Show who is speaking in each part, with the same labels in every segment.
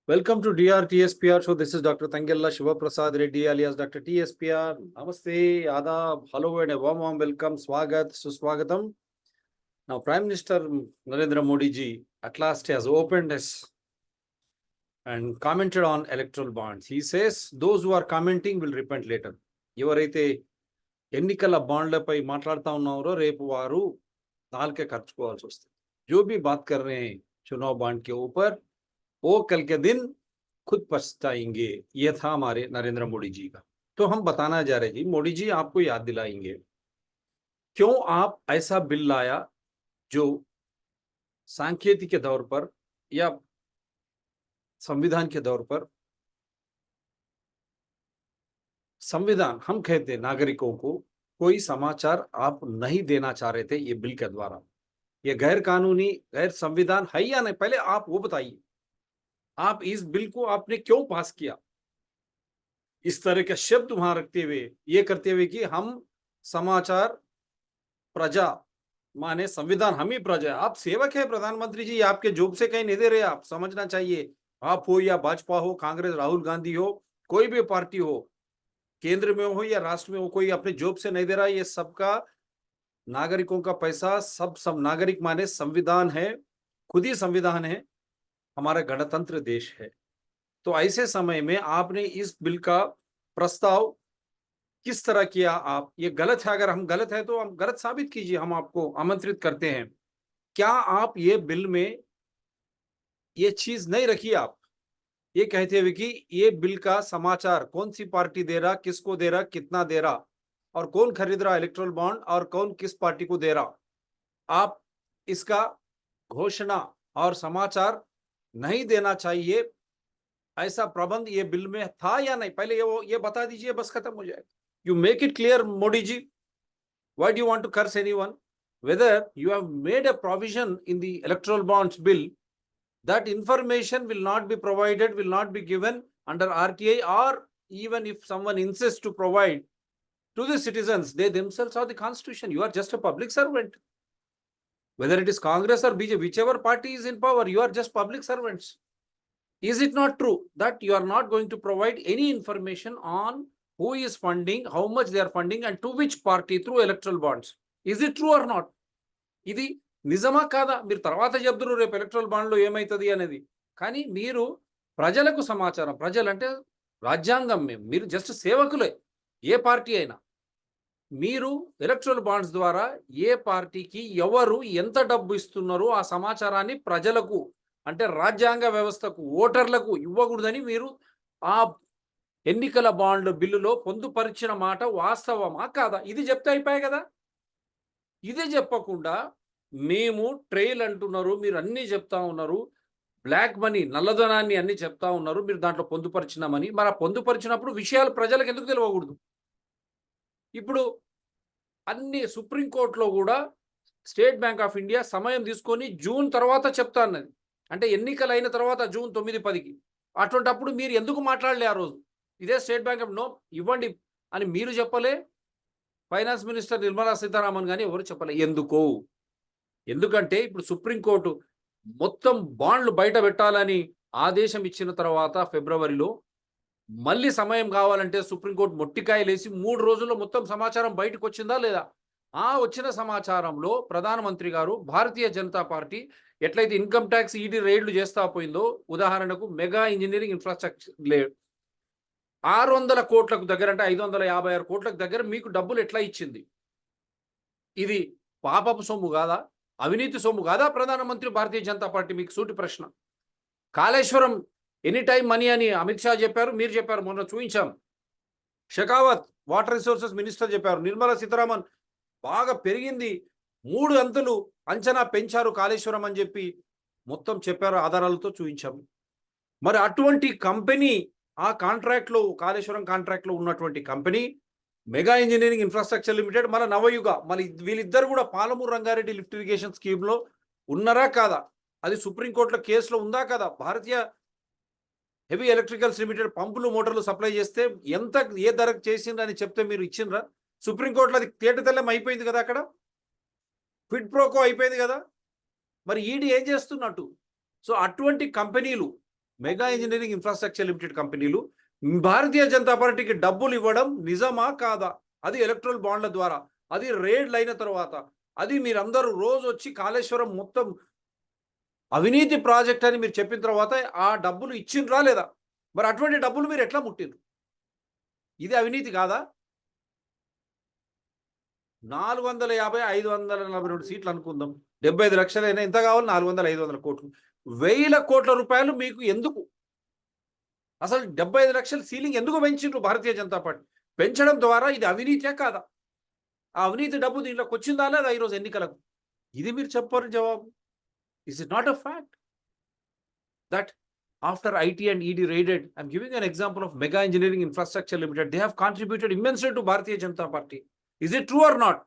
Speaker 1: Welcome to DRTSPR show. This is Dr. Tangella Shiva Prasad Reddy alias Dr. TSPR. Namaste, Adab, hello and a warm welcome, Swagat, Suswagatam. Now, Prime Minister Narendra Modi ji at last has opened his and commented on electoral bonds. He says those who are commenting will repent later. ఎవరైతే ఎన్నికల బాండ్లపై మాట్లాడుతూ ఉన్నారో రేపు వారు నాలుకే ఖర్చుకోవాల్సి వస్తుంది. जो भी बात कर रहे हैं चुनाव बांड के ऊपर वो कल के दिन खुद पछताएंगे. ये था हमारे नरेंद्र मोदी जी का. तो हम बताना जा रहे जी, मोदी जी आपको याद दिलाएंगे क्यों आप ऐसा बिल लाया जो सांकेतिक के दौर पर या संविधान के दौर पर, संविधान हम कहते नागरिकों को कोई समाचार आप नहीं देना चाह रहे थे ये बिल के द्वारा. ये गैर कानूनी गैर संविधान है या नहीं, पहले आप वो बताइए. आप इस बिल को आपने क्यों पास किया? इस तरह के शब्द वहां रखते हुए, ये करते हुए कि हम समाचार प्रजा माने संविधान हम ही प्रजा है. आप सेवक है प्रधानमंत्री जी, आपके जॉब से कहीं नहीं दे रहे. आप समझना चाहिए, आप हो या भाजपा हो, कांग्रेस, राहुल गांधी हो, कोई भी पार्टी हो, केंद्र में हो या राष्ट्र में हो, कोई अपने जॉब से नहीं दे रहा. ये सबका नागरिकों का पैसा, सब नागरिक माने संविधान है, खुद ही संविधान है, हमारा गणतंत्र देश है. तो ऐसे समय में आपने इस बिल का प्रस्ताव किस तरह किया? आप ये गलत है. अगर हम गलत है तो हम गलत साबित कीजिए, हम आपको आमंत्रित करते हैं. क्या आप ये बिल में ये चीज नहीं रखी? आप ये कहते हुए कि ये बिल का समाचार कौन सी पार्टी दे रहा, किसको दे रहा, कितना दे रहा, और कौन खरीद रहा इलेक्टोरल बॉन्ड, और कौन किस पार्टी को दे रहा, आप इसका घोषणा और समाचार नहीं देना चाहिए. ऐसा प्रबंध ये बिल में था या नहीं? पहले ये बता दीजिए, बस खत्म हो जाएगा. You make it clear Modi ji. Why do you want to curse anyone? Whether you have made a provision in the electoral bonds bill that information will not be provided, will not be given under RTI, or even if someone insists to provide to the citizens, they themselves are the constitution. You are just a public servant. Whether it is Congress or BJP, whichever party is in power, you are just public servants. Is it not true that you are not going to provide any information on who is funding, how much they are funding, and to which party through electoral bonds? Is it true or not? ఇది నిజమా కాదా? మీరు తర్వాత చెప్తున్నారు రేపు electoral బాండ్లో ఏమవుతుంది అనేది. కానీ మీరు ప్రజలకు సమాచారం, ప్రజలంటే రాజ్యాంగం, మీరు జస్ట్ సేవకులే, ఏ పార్టీ అయినా. మీరు ఎలక్ట్రల్ బాండ్స్ ద్వారా ఏ పార్టీకి ఎవరు ఎంత డబ్బు ఇస్తున్నారో ఆ సమాచారాన్ని ప్రజలకు, అంటే రాజ్యాంగ వ్యవస్థకు, ఓటర్లకు ఇవ్వకూడదని మీరు ఆ ఎన్నికల బాండ్ బిల్లులో పొందుపరిచిన మాట వాస్తవమా కాదా? ఇది చెప్తే అయిపోయాయి కదా. ఇదే చెప్పకుండా మేము ట్రైల్ అంటున్నారు, మీరు అన్నీ చెప్తా ఉన్నారు, బ్లాక్ మనీ, నల్లధనాన్ని అన్ని చెప్తా ఉన్నారు, మీరు దాంట్లో పొందుపరిచినామని. మరి ఆ పొందుపరిచినప్పుడు విషయాలు ప్రజలకు ఎందుకు తెలియకూడదు? ఇప్పుడు అన్ని సుప్రీంకోర్టులో కూడా స్టేట్ బ్యాంక్ ఆఫ్ ఇండియా సమయం తీసుకొని జూన్ తర్వాత చెప్తా అన్నది. అంటే ఎన్నికలు అయిన తర్వాత జూన్ 9-10కి. అటువంటప్పుడు మీరు ఎందుకు మాట్లాడలే ఆ రోజు? ఇదే స్టేట్ బ్యాంక్ ఆఫ్ నో ఇవ్వండి అని మీరు చెప్పలే, ఫైనాన్స్ మినిస్టర్ నిర్మలా సీతారామన్ కానీ ఎవరు చెప్పలే. ఎందుకంటే ఇప్పుడు సుప్రీంకోర్టు మొత్తం బాండ్లు బయట పెట్టాలని ఆదేశం ఇచ్చిన తర్వాత ఫిబ్రవరిలో మళ్ళీ సమయం కావాలంటే సుప్రీంకోర్టు మొట్టికాయలేసి 3 రోజుల్లో మొత్తం సమాచారం బయటకు వచ్చిందా లేదా? ఆ వచ్చిన సమాచారంలో ప్రధానమంత్రి గారు, భారతీయ జనతా పార్టీ ఎట్లయితే ఇన్కమ్ ట్యాక్స్ ఈడీ రైడ్లు చేస్తా పోయిందో, ఉదాహరణకు మెగా ఇంజనీరింగ్ ఇన్ఫ్రాస్ట్రక్చర్ 600 కోట్లకు దగ్గర, అంటే 556 కోట్లకు దగ్గర మీకు డబ్బులు ఎట్లా ఇచ్చింది? ఇది పాపపు సొమ్ము కాదా? అవినీతి సొమ్ము కాదా? ప్రధానమంత్రి భారతీయ జనతా పార్టీ మీకు సూటి ప్రశ్న. కాళేశ్వరం ఎనీ టైం మనీ అని అమిత్ షా చెప్పారు, మీరు చెప్పారు, మొన్న చూపించాం. షెకావత్ వాటర్ రిసోర్సెస్ మినిస్టర్ చెప్పారు, నిర్మలా సీతారామన్ బాగా పెరిగింది, 3 అంతులు అంచనా పెంచారు కాళేశ్వరం అని చెప్పి మొత్తం చెప్పారు, ఆధారాలతో చూపించాము. మరి అటువంటి కంపెనీ ఆ కాంట్రాక్ట్లో, కాళేశ్వరం కాంట్రాక్ట్లో ఉన్నటువంటి company mega engineering infrastructure limited, మన నవయుగ, మళ్ళీ వీళ్ళిద్దరు కూడా పాలమూరు రంగారెడ్డి లిఫ్ట్ ఇరిగేషన్ స్కీమ్లో ఉన్నారా కాదా? అది సుప్రీంకోర్టులో కేసులో ఉందా కదా? భారతీయ హెవీ ఎలక్ట్రికల్స్ లిమిటెడ్ పంపులు, మోటార్లు సప్లై చేస్తే ఎంత, ఏ ధరకు చేసిండ్రని చెప్తే మీరు ఇచ్చిండ్రా? సుప్రీంకోర్టులో అది తేటతెల్లం అయిపోయింది కదా, అక్కడ క్విడ్ ప్రోకో అయిపోయింది కదా. మరి ఈడీ ఏం చేస్తున్నట్టు? సో అటువంటి కంపెనీలు మెగా ఇంజనీరింగ్ ఇన్ఫ్రాస్ట్రక్చర్ లిమిటెడ్ కంపెనీలు భారతీయ జనతా పార్టీకి డబ్బులు ఇవ్వడం నిజమా కాదా? అది ఎలక్ట్రల్ బాండ్ల ద్వారా, అది రేడ్లు అయిన తర్వాత, అది మీరందరూ రోజు వచ్చి కాళేశ్వరం మొత్తం అవినీతి ప్రాజెక్ట్ అని మీరు చెప్పిన తర్వాత ఆ డబ్బులు ఇచ్చిండ్రా లేదా? మరి అటువంటి డబ్బులు మీరు ఎట్లా ముట్టిండ్రు? ఇది అవినీతి కాదా? 450, 542 సీట్లు అనుకుందాం. 75 లక్షలైనా ఎంత కావాలి? 400, 500 కోట్లు. వేల కోట్ల రూపాయలు మీకు ఎందుకు? అసలు 75 లక్షల సీలింగ్ ఎందుకు పెంచిండ్రు భారతీయ జనతా పార్టీ? పెంచడం ద్వారా ఇది అవినీతే కాదా? ఆ అవినీతి డబ్బు దీంట్లోకి వచ్చిందా లేదా ఈరోజు ఎన్నికలకు? ఇది మీరు చెప్పరు జవాబు. Is it not a fact that after IT and ED raided, I'm giving an example of Mega Engineering Infrastructure Limited, they have contributed immensely to Bharatiya Janata Party. Is it true or not?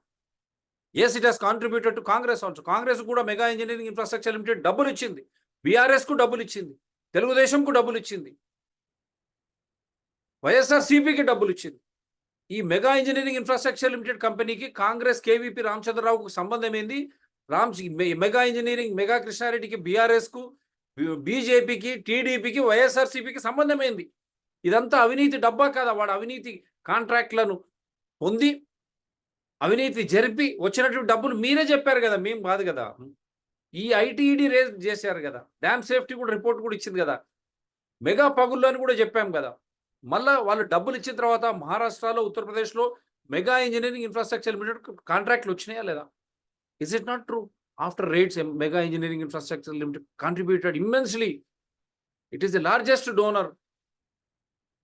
Speaker 1: Yes, it has contributed to Congress also. Congress kuda Mega Engineering Infrastructure Limited double ichindi. BRS ku double ichindi. Telugudesham ku double ichindi. YSRCP ki double ichindi. ఈ mega engineering infrastructure limited కంపెనీకి Congress KVP రామచంద్రరావుకు సంబంధం ఏంది? Mega engineering mega కృష్ణారెడ్డికి, BRS కు, బీజేపీకి, టీడీపీకి, వైఎస్ఆర్సీపీకి సంబంధం ఏంది? ఇదంతా అవినీతి డబ్బా కాదా? వాడు అవినీతి కాంట్రాక్ట్లను పొంది అవినీతి జరిపి వచ్చినటువంటి డబ్బులు మీరే చెప్పారు కదా, మేము కాదు కదా. ఈ ఐటీఈడి రేజ్ చేశారు కదా, డ్యామ్ సేఫ్టీ కూడా రిపోర్ట్ కూడా ఇచ్చింది కదా, మెగా పగుళ్ళు అని కూడా చెప్పాం కదా. మళ్ళా వాళ్ళు డబ్బులు ఇచ్చిన తర్వాత మహారాష్ట్రలో, ఉత్తరప్రదేశ్లో మెగా ఇంజనీరింగ్ ఇన్ఫ్రాస్ట్రక్చర్ లిమిటెడ్ కాంట్రాక్ట్లు వచ్చినాయా లేదా? Is it not true? After rates, mega engineering infrastructure limited contributed immensely. It is the largest donor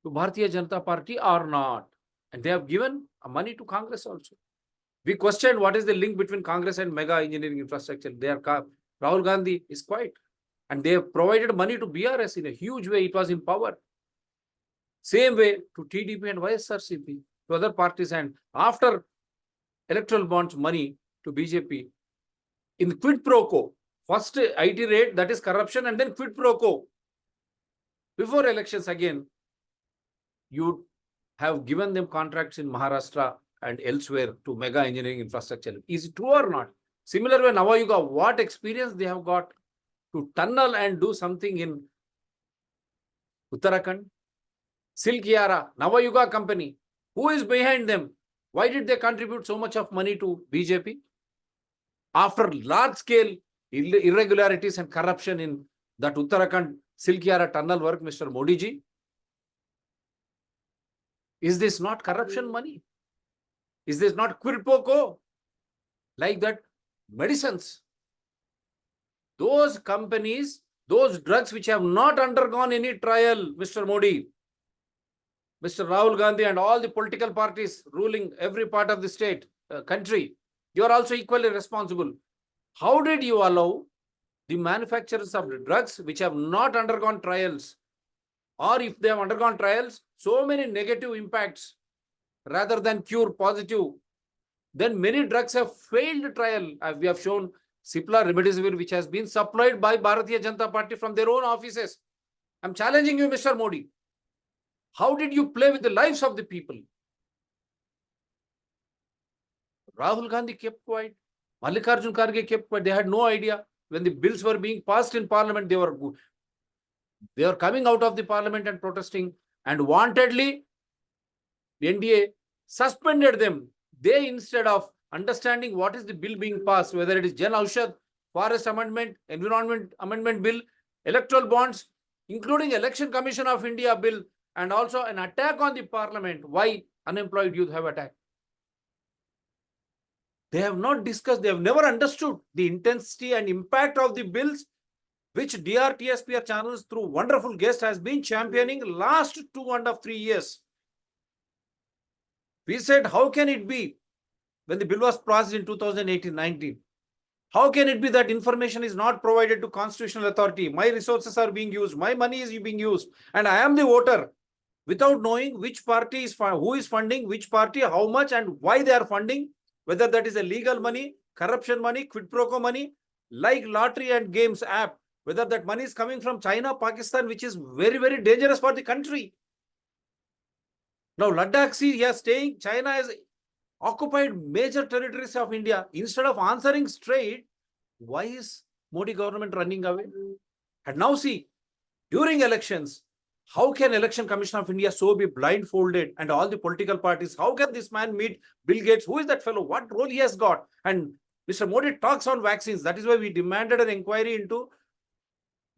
Speaker 1: to Bharatiya Janata party or not? And they have given money to Congress also. We questioned what is the link between Congress and Mega Engineering Infrastructure. Rahul Gandhi is quiet, and they have provided money to BRS in a huge way. It was in power. Same way to TDP and YSRCP, to other parties, and after electoral bonds money to BJP in quid pro quo. First IT raid, that is corruption, and then quid pro quo. Before elections again, you have given them contracts in Maharashtra and elsewhere to Mega Engineering Infrastructure. Is it true or not? Similar way, Navayuga, what experience they have got to tunnel and do something in Uttarakhand? Silkyara, Navayuga company, who is behind them? Why did they contribute so much of money to BJP? After large scale irregularities and corruption in that Uttarakhand Silkyara tunnel work, Mr. Modi ji, is this not corruption money? Is this not quid pro quo? Like that, medicines, those companies, those drugs which have not undergone any trial, Mr. Modi, Mr. Rahul Gandhi, and all the political parties ruling every part of the state, country, you are also equally responsible. How did you allow the manufacturers of the drugs which have not undergone trials, or if they have undergone trials, so many negative impacts rather than cure positive, then many drugs have failed trial. As we have shown, Cipla remdesivir, which has been supplied by Bharatiya Janata Party from their own offices. I'm challenging you, Mr. Modi. How did you play with the lives of the people? Rahul Gandhi kept quiet. Mallikarjun Kharge kept quiet. They had no idea. When the bills were being passed in parliament, they were coming out of the parliament and protesting, and wantedly NDA suspended them. They, instead of understanding what is the bill being passed, whether it is Jan Aushadh, Forest Amendment, Environment Amendment Bill, electoral bonds, including Election Commission of India bill, and also an attack on the parliament. Why unemployed youth have attacked? They have not discussed, they have never understood the intensity and impact of the bills which DRTSPR channels through wonderful guests has been championing last 2.5-3 years. We said, how can it be, when the bill was passed in 2018-19, how can it be that information is not provided to constitutional authority? My resources are being used, my money is being used, and I am the voter, without knowing which party is, who is funding which party, how much and why they are funding, whether that is a legal money, corruption money, quid pro quo money, like lottery and games app, whether that money is coming from China, Pakistan, which is very, very dangerous for the country. Now, Ladakh, see, here staying, China has occupied major territories of India. Instead of answering straight, why is Modi government running away? And now see, during elections. How can Election Commission of India so be blindfolded, and all the political parties? How can this man meet Bill Gates? Who is that fellow? What role he has got? And Mr. Modi talks on vaccines. That is why we demanded an inquiry into,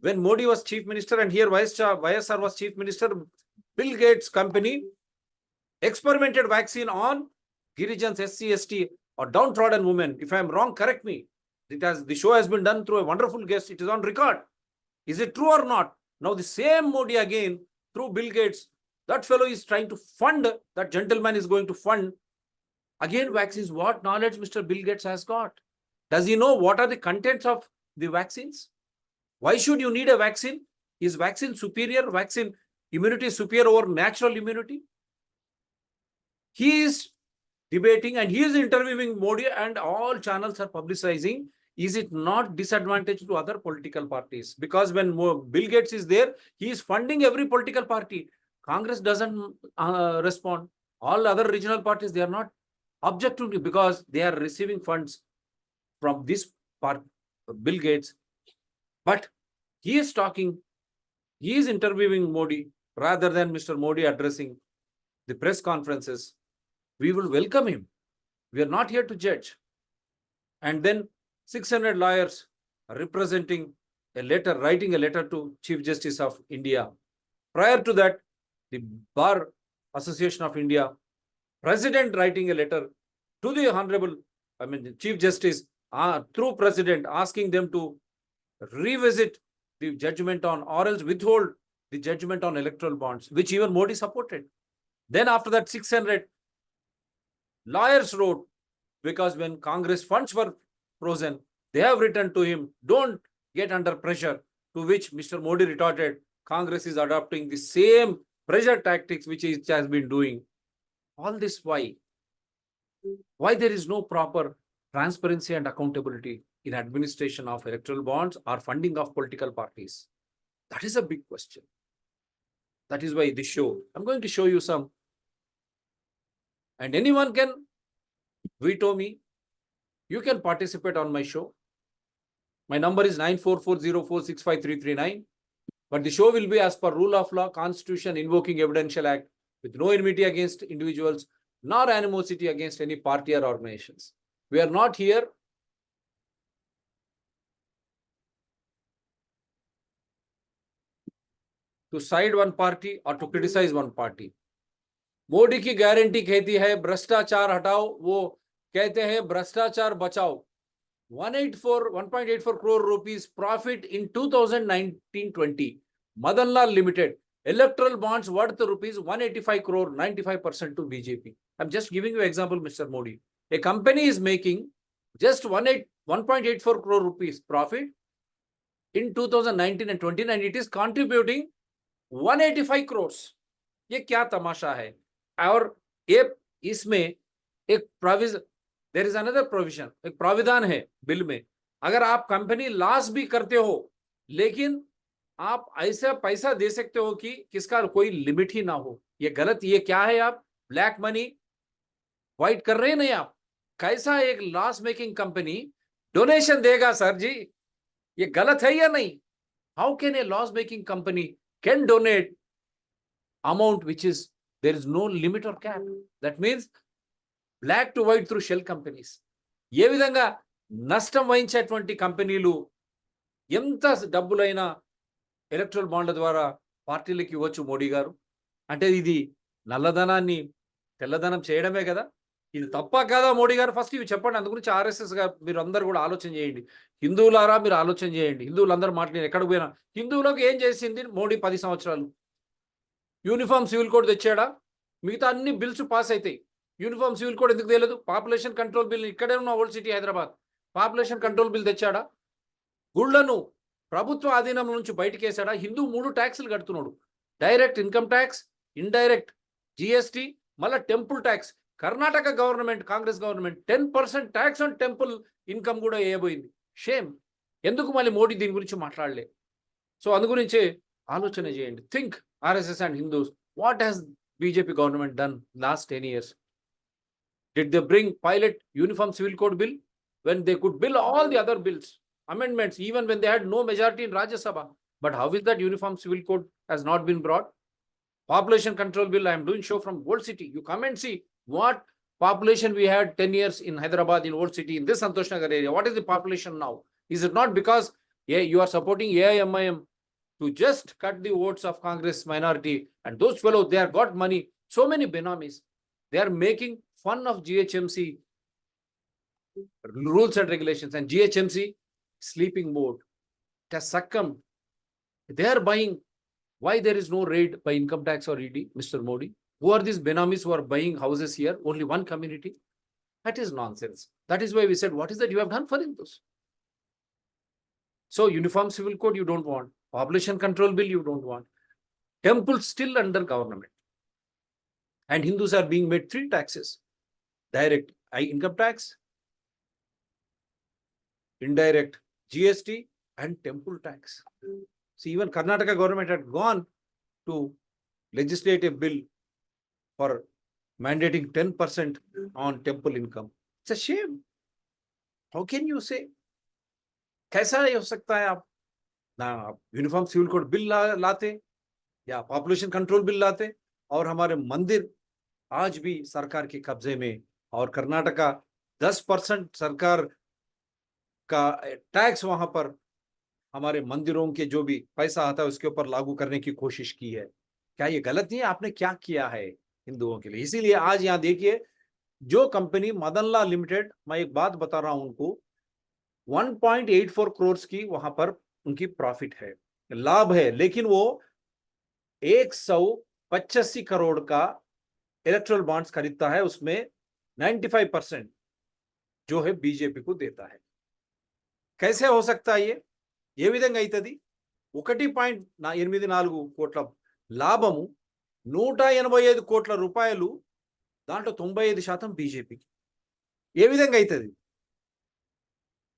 Speaker 1: when Modi was chief minister and here YSR was chief minister, Bill Gates' company experimented vaccine on Girijans, SC, ST, or downtrodden women. If I am wrong, correct me. The show has been done through a wonderful guest. It is on record. Is it true or not? Now the same Modi again, through Bill Gates, that fellow is trying to fund, that gentleman is going to fund again vaccines. What knowledge Mr. Bill Gates has got? Does he know what are the contents of the vaccines? Why should you need a vaccine? Is vaccine superior? Vaccine immunity superior over natural immunity? He is debating and he is interviewing Modi, and all channels are publicizing. Is it not disadvantage to other political parties? Because when Bill Gates is there, he is funding every political party. Congress doesn't respond. All other regional parties, they are not objective because they are receiving funds from this part, Bill Gates. But he is talking, he is interviewing Modi rather than Mr. Modi addressing the press conferences. We will welcome him. We are not here to judge. And then 600 lawyers representing a letter, writing a letter to Chief Justice of India. Prior to that, the Bar Association of India, President writing a letter to the Honorable, Chief Justice, through President, asking them to revisit the judgment on, or else withhold the judgment on electoral bonds, which even Modi supported. Then after that, 600 lawyers wrote, because when Congress funds were frozen, they have written to him, don't get under pressure, to which Mr. Modi retorted, Congress is adopting the same pressure tactics which it has been doing. All this why? Why there is no proper transparency and accountability in administration of electoral bonds or funding of political parties? That is a big question. That is why this show, I'm going to show you some, and anyone can veto me. You can participate on my show. My number is 9440465339. But the show will be as per rule of law, Constitution, invoking Evidential Act, with no enmity against individuals, nor animosity against any party or organizations. We are not here to side one party or to criticize one party. Modi की guarantee कहती है भ्रष्टाचार हटाओ, वो कहते हैं भ्रष्टाचार बचाओ. 1.84 crore rupees profit in 2019-20. Madanlal Limited, electoral bonds worth rupees 185 crore, 95% to BJP. I'm just giving you an example, Mr. Modi. A company is making just 1.84 crore rupees profit in 2019 and 20, and it is contributing 185 crores. ये क्या तमाशा है? और इसमें एक provision, there is another provision, एक प्राविधान है bill में, अगर आप कंपनी लॉस भी करते हो लेकिन आप ऐसा पैसा दे सकते हो कि किसका कोई लिमिट ही ना हो. ये गलत. ये क्या है? आप ब्लैक मनी व्हाइट कर रहे हैं नहीं. आप कैसा एक लॉस मेकिंग कंपनी डोनेशन देगा? सर जी, ये गलत है या नहीं? How can a loss making company can donate amount which is, there is no limit or cap? That means black to white through shell companies. ఏ విధంగా నష్టం వహించేటువంటి కంపెనీలు ఎంత డబ్బులైనా ఎలక్ట్రల్ బాండ్ల ద్వారా పార్టీలకు ఇవ్వచ్చు మోడీ గారు. అంటే ఇది నల్లధనాన్ని తెల్లధనం చేయడమే కదా. ఇది తప్ప కాదా మోడీ గారు? ఫస్ట్ ఇవి చెప్పండి. అందు గురించి ఆర్ఎస్ఎస్ గా మీరు అందరూ కూడా ఆలోచన చేయండి. హిందువులారా మీరు ఆలోచన చేయండి. హిందువులందరూ మాట్లాడి ఎక్కడికి పోయినా హిందువులకు ఏం చేసింది మోడీ 10 సంవత్సరాలు? యూనిఫామ్ సివిల్ కోడ్ తెచ్చాడా? మిగతా అన్ని బిల్స్ పాస్ అవుతాయి. యూనిఫామ్ సివిల్ కోడ్ ఎందుకు తెలియదు? పాపులేషన్ కంట్రోల్ బిల్, ఇక్కడే ఉన్న old city Hyderabad, population control bill తెచ్చాడా? గుళ్లను ప్రభుత్వ ఆధీనం నుంచి బయటకేసాడా? హిందూ 3 ట్యాక్సులు కడుతున్నాడు. Direct income tax, indirect GST, మళ్ళీ temple tax. Karnataka government, Congress government 10% tax on temple income కూడా వేయబోయింది. షేమ్. ఎందుకు మళ్ళీ మోడీ దీని గురించి మాట్లాడలే? సో అందు గురించి ఆలోచన చేయండి. Think RSS and Hindus. What has BJP government done last 10 years? Did they bring pilot uniform civil code bill when they could bill all the other bills, amendments, even when they had no majority in Rajya Sabha? But how is that uniform civil code has not been brought? Population control bill, I am doing show from Old City. You come and see what population we had 10 years in Hyderabad, in Old City, in this Santosh Nagar area. What is the population now? Is it not because you are supporting AIMIM to just cut the votes of Congress minority, and those fellows, they have got money, so many benamis. They are making fun of GHMC rules and regulations, and GHMC sleeping mode. It has succumbed. They are buying. Why there is no raid by income tax or ED, Mr. Modi? Who are these benamis who are buying houses here? Only one community? That is nonsense. That is why we said, what is that you have done for Hindus? So uniform civil code you don't want. Population control bill you don't want. Temples still under government. And Hindus are being made 3 taxes. Direct income tax, indirect GST, and temple tax. See, even Karnataka government had gone to legislate a bill for mandating 10% on temple income. It's a shame. How can you say? कैसा हो सकता है आप ना uniform civil code bill लाते या population control bill लाते और हमारे मंदिर आज भी सरकार के कब्जे में, और कर्नाटका 10% सरकार का टैक्स वहां पर हमारे मंदिरों के जो भी पैसा आता है उसके ऊपर लागू करने की कोशिश की है. क्या ये गलत नहीं है? आपने क्या किया है हिंदुओं के लिए? इसीलिए आज यहाँ देखिए, जो कंपनी मदनलाल लिमिटेड, मैं एक बात बता रहा हूं उनको, 1.84 करोड़ की वहां पर उनकी प्रॉफिट है, लाभ है, लेकिन वो 185 करोड़ का इलेक्टोरल बॉन्ड्स खरीदता है, उसमें 95% जो है बीजेपी को देता है. कैसे हो सकता है ये? ఏ విధంగా అవుతుంది? 1.84 కోట్ల లాభము, 185 కోట్ల రూపాయలు, దాంట్లో 95% బీజేపీకి. ఏ విధంగా అవుతుంది?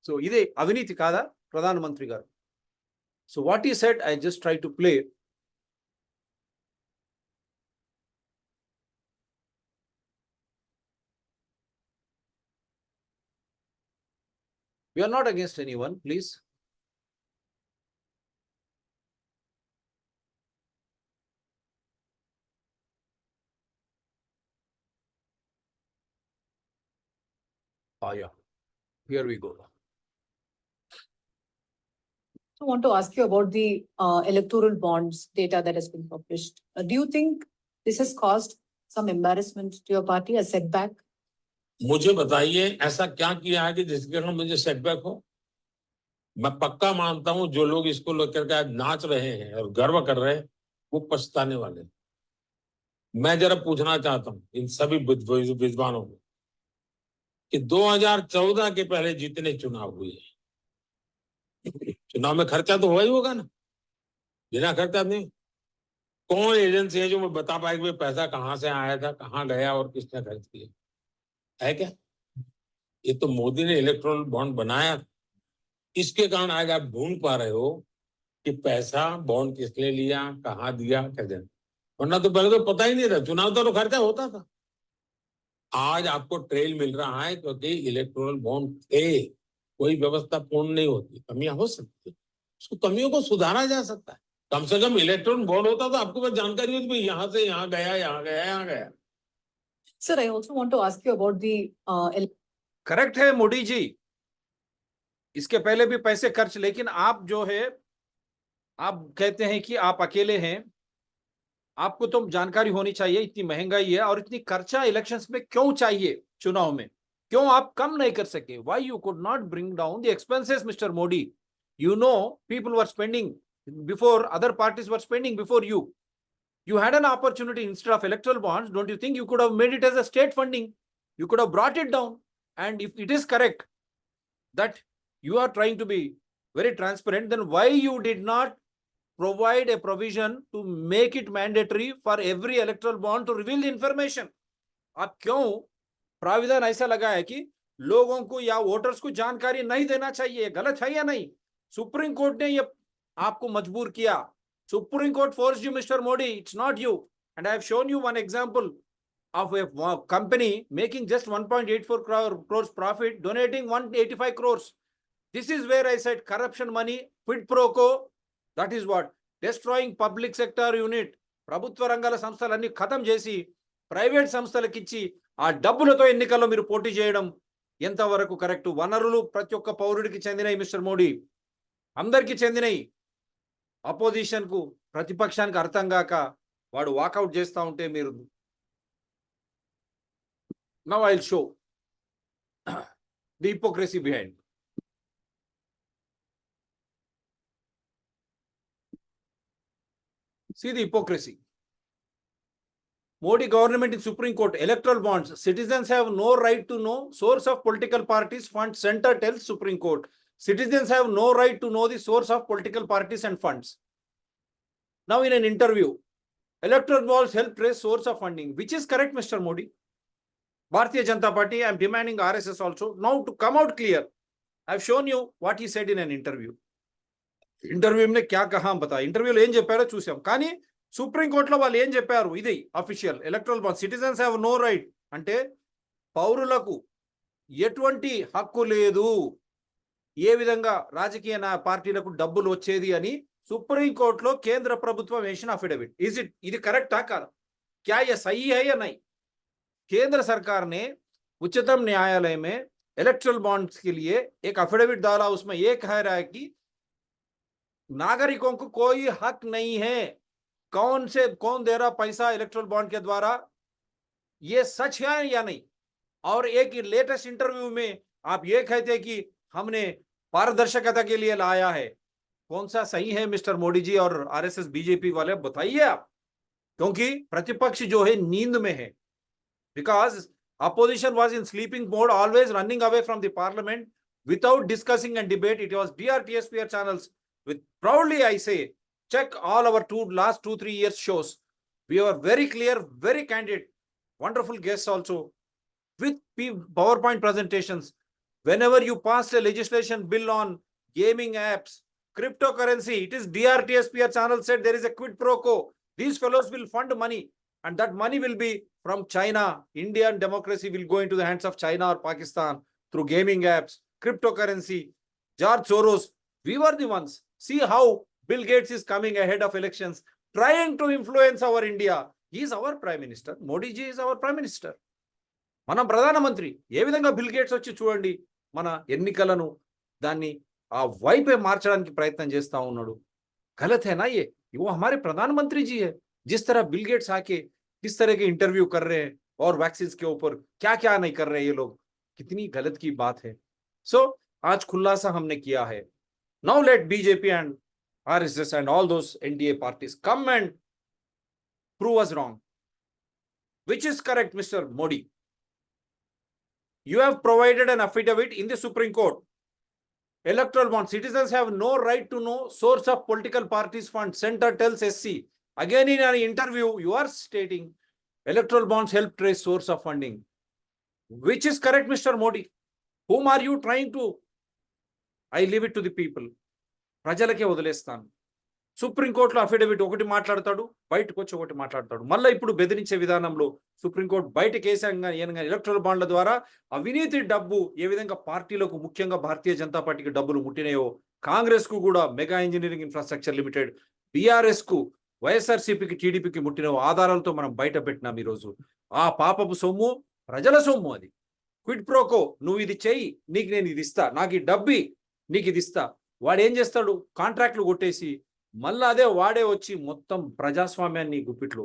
Speaker 1: సో ఇదే అవినీతి కాదా ప్రధానమంత్రి గారు? So what he said, I just try to play. We are not against anyone, please. Yeah, here we go.
Speaker 2: I want to ask you about the electoral bonds data that has been published. Do you think this has caused some embarrassment to your party, a setback?
Speaker 3: मुझे बताइए ऐसा क्या किया है कि जिसके कारण मुझे सेटबैक हो? मैं पक्का मानता हूं जो लोग इसको लेकर के आज नाच रहे हैं और गर्व कर रहे हैं, वो पछताने वाले. मैं जरा पूछना चाहता हूं इन सभी विद्वानों को कि 2014 के पहले जितने चुनाव हुए, चुनाव में खर्चा तो हुआ ही होगा ना, बिना खर्चा नहीं. कौन एजेंसी है जो मैं बता पाए कि पैसा कहां से आया था, कहां गया और किसने खर्च किया है? क्या ये तो मोदी ने इलेक्ट्रॉल बॉन्ड बनाया, इसके कारण आज आप ढूंढ पा रहे हो कि पैसा बॉन्ड किसने लिया, कहां दिया, कैसे. वरना तो पहले तो पता ही नहीं था, चुनाव तो खर्चा होता था. आज आपको ट्रेल मिल रहा है क्योंकि इलेक्टोरल बॉन्ड थे. कोई व्यवस्था पूर्ण नहीं होती, कमियां हो सकती है, उसको कमियों को सुधारा जा सकता है. कम से कम इलेक्ट्रॉन बॉन्ड होता तो आपको बस जानकारी होती है यहाँ से यहाँ गया, यहाँ गया, यहाँ गया.
Speaker 2: Sir, I also want to ask you about the
Speaker 1: correct है मोदी जी, इसके पहले भी पैसे खर्च, लेकिन आप जो है, आप कहते हैं कि आप अकेले हैं, आपको तो जानकारी होनी चाहिए, इतनी महंगाई है और इतनी खर्चा इलेक्शंस में क्यों चाहिए, चुनाव में क्यों आप कम नहीं कर सके? Why you could not bring down the expenses, Mr. Modi? You know, people were spending before, other parties were spending before you. You had an opportunity instead of electoral bonds. Don't you think you could have made it as a state funding? You could have brought it down. And if it is correct that you are trying to be very transparent, then why you did not provide a provision to make it mandatory for every electoral bond to reveal the information? आप क्यों प्राविधान ऐसा लगा है कि लोगों को या voters को जानकारी नहीं देना चाहिए? गलत है या नहीं? सुप्रीम कोर्ट ने ये आपको मजबूर किया. Supreme Court forced you, Mr. Modi. It's not you. And I have shown you one example of a company making just 1.84 crores profit, donating 185 crores. This is where I said corruption money, quid pro quo, that is what destroying public sector unit. ప్రభుత్వ రంగాల సంస్థలన్నీ ఖతం చేసి private సంస్థలకు ఇచ్చి ఆ డబ్బులతో ఎన్నికల్లో మీరు పోటీ చేయడం ఎంతవరకు కరెక్ట్? వనరులు ప్రతి ఒక్క పౌరుడికి చెందినవి మిస్టర్ మోడీ, అందరికీ చెందినవి. అపోజిషన్ కు, ప్రతిపక్షానికి అర్థం కాక వాడు వాకౌట్ చేస్తూ ఉంటే మీరు now I will show the hypocrisy behind. See the hypocrisy. Modi government in Supreme Court, electoral bonds. Citizens have no right to know source of political parties funds. Center tells Supreme Court. Citizens have no right to know the source of political parties and funds. Now in an interview, electoral bonds help trace source of funding. Which is correct, Mr. Modi? Bharatiya Janata Party, I am demanding RSS also. Now to come out clear, I have shown you what he said in an interview. Interview నే క్యా కహా బతా, ఇంటర్వ్యూలో ఏం చెప్పారో చూసాం. కానీ సుప్రీంకోర్టులో వాళ్ళు ఏం చెప్పారు? ఇది official electoral bond. Citizens have no right అంటే పౌరులకు ఎటువంటి హక్కు లేదు, ఏ విధంగా రాజకీయ పార్టీలకు డబ్బులు వచ్చేది అని సుప్రీంకోర్టులో కేంద్ర ప్రభుత్వం వేసిన అఫిడవిట్. ఇది కరెక్టా కాదా? క్యా ये सही है या नहीं? केंद्र सरकार ने उच्चतम न्यायालय में इलेक्टरल बॉन्ड्स के लिए एक अफिडेविट डाला. उसमें यह कह रहा है कि नागरिकों को कोई हक नहीं है. कौन दे रहा पैसा इलेक्टरल बॉन्ड के द्वारा, ये सच है या नहीं? और एक लेटेस्ट इंटरव्यू में आप ये कहते कि हमने पारदर्शिता के लिए लाया है. कौन सा सही है मिस्टर मोदी जी और आरएसएस बीजेपी वाले, बताइए आप. क्योंकि प्रतिपक्ष जो है नींद में है. Because opposition was in sleeping mode, always running away from the parliament without discussing and debate. It was DRTSPR channels. With proudly I say, check all our last 2-3 years shows. We were very clear, very candid, wonderful guests also with PowerPoint presentations. Whenever you pass a legislation bill on gaming apps, cryptocurrency, it is DRTSPR channel said there is a quid pro quo. These fellows will fund money and that money will be from China. Indian democracy will go into the hands of China or Pakistan through gaming apps, cryptocurrency, George Soros. We were the ones. See how Bill Gates is coming ahead of elections, trying to influence our India. He is our prime minister. Modi ji is our prime minister. మన ప్రధానమంత్రి ఏ విధంగా bill gates వచ్చి చూడండి మన ఎన్నికలను దాన్ని ఆ వైపే మార్చడానికి ప్రయత్నం చేస్తా ఉన్నాడు. గలత్ है ना ये? वो हमारे प्रधानमंत्री जी है. जिस तरह बिल गेट्स आके किस तरह के इंटरव्यू कर रहे हैं और वैक्सीन के ऊपर क्या क्या नहीं कर रहे ये लोग, कितनी गलत की बात है. सो आज खुलासा हमने किया है. Now let BJP and RSS and all those NDA parties come and prove us wrong. Which is correct, Mr. Modi? You have provided an affidavit in the Supreme Court. Electoral bond. Citizens have no right to know source of political parties fund. Center tells SC. Again in an interview, you are stating electoral bonds help trace source of funding. Which is correct, Mr. Modi? Whom are you trying to? I leave it to the people. ప్రజలకే వదిలేస్తాను. సుప్రీంకోర్టులో affidavit ఒకటి మాట్లాడతాడు, బయటకు వచ్చి ఒకటి మాట్లాడతాడు. మళ్ళీ ఇప్పుడు బెదిరించే విధానంలో సుప్రీంకోర్టు బయటకు వేసాగా ఎలక్ట్రల్ బాండ్ల ద్వారా అవినీతి డబ్బు ఏ విధంగా పార్టీలకు, ముఖ్యంగా భారతీయ జనతా పార్టీకి డబ్బులు ముట్టినాయో, కాంగ్రెస్ కు కూడా mega engineering infrastructure limited, BRS కు, వైఎస్ఆర్సీపీకి, టీడీపీకి ముట్టిన ఆధారాలతో మనం బయట పెట్టినాం. ఈరోజు ఆ పాపపు సొమ్ము ప్రజల సొమ్ము. అది క్విడ్ ప్రోకో. నువ్వు ఇది చెయ్యి, నీకు నేను ఇది ఇస్తా, నాకు ఈ డబ్బి, నీకు ఇది ఇస్తా. వాడు ఏం చేస్తాడు? కాంట్రాక్ట్లు కొట్టేసి మళ్ళా అదే వాడే వచ్చి మొత్తం ప్రజాస్వామ్యాన్ని గుప్పిట్లో.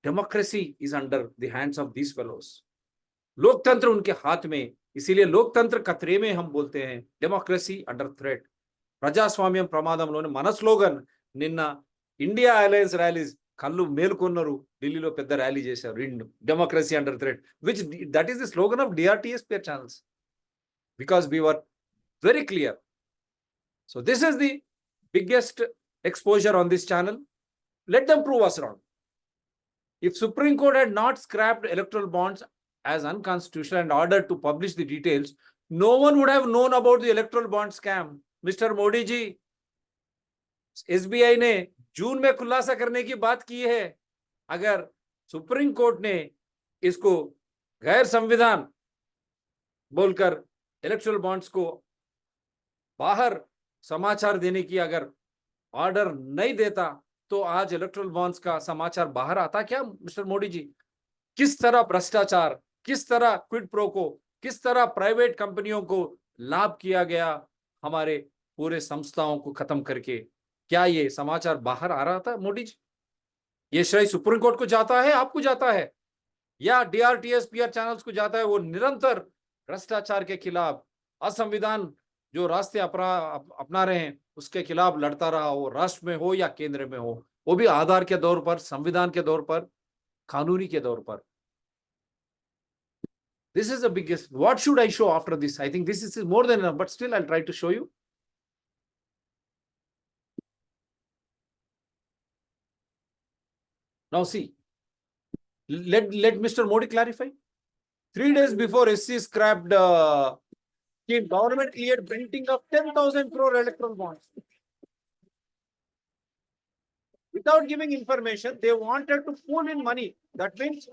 Speaker 1: Democracy is under the hands of these fellows. लोकतंत्र उनके हाथ में. इसीलिए लोकतंत्र खतरे में हम बोलते हैं, डेमोक्रेसी अंडर थ्रेट. ప్రజాస్వామ్యం ప్రమాదంలోనే మన స్లోగన్. నిన్న ఇండియా అలయన్స్ ర్యాలీస్ కళ్ళు మేల్కొన్నారు, ఢిల్లీలో పెద్ద ర్యాలీ చేశారు. Democracy under threat, which that is the slogan of DRTSPR channels, because we were very clear. So this is the biggest exposure on this channel. Let them prove us wrong. If Supreme Court had not scrapped electoral bonds as unconstitutional and ordered to publish the details, no one would have known about the electoral bond scam. Mr. Modi ji, SBI ने जून में खुलासा करने की बात की है. अगर supreme court ने इसको गैर संविधान बोलकर इलेक्टोरल बॉन्ड्स को बाहर समाचार देने की अगर ऑर्डर नहीं देता तो आज इलेक्टोरल बॉन्ड्स का समाचार बाहर आता क्या मिस्टर मोदी जी? किस तरह भ्रष्टाचार, किस तरह क्विड प्रो को, किस तरह प्राइवेट कंपनियों को लाभ किया गया हमारे पूरे संस्थाओं को खत्म करके, क्या ये समाचार बाहर आ रहा था मोदी जी? ये श्रेय सुप्रीम कोर्ट को जाता है, आपको जाता है, या DRTSPR चैनल्स को जाता है? वो निरंतर भ्रष्टाचार के खिलाफ, असंविधान जो रास्ते अपना रहे हैं उसके खिलाफ लड़ता रहा हो, राष्ट्र में हो या केंद्र में हो, वो भी आधार के दौर पर, संविधान के दौर पर, कानूनी के दौर पर। This is the biggest. What should I show after this? I think this is more than enough, but still I'll try to show you. Now see, let Mr. Modi clarify. 3 days before SC scrapped scheme, government cleared printing of 10,000 crore electoral bonds. Without giving information, they wanted to pool in money. That means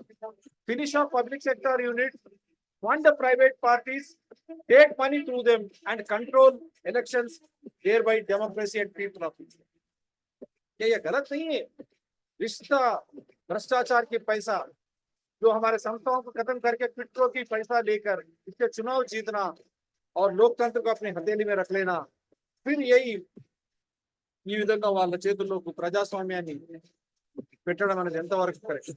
Speaker 1: finish off public sector units, fund the private parties, take money through them and control elections, thereby democracy and people of India. क्या ये गलत नहीं है? रिश्ता भ्रष्टाचार के पैसा जो हमारे संस्थाओं को खत्म करके क्विट्रो की पैसा लेकर इसके चुनाव जीतना और लोकतंत्र को अपनी हथेली में रख लेना, फिर यही ఈ విధంగా వాళ్ళ చేతుల్లోకి ప్రజాస్వామ్యాన్ని పెట్టడం అనేది ఎంతవరకు correct?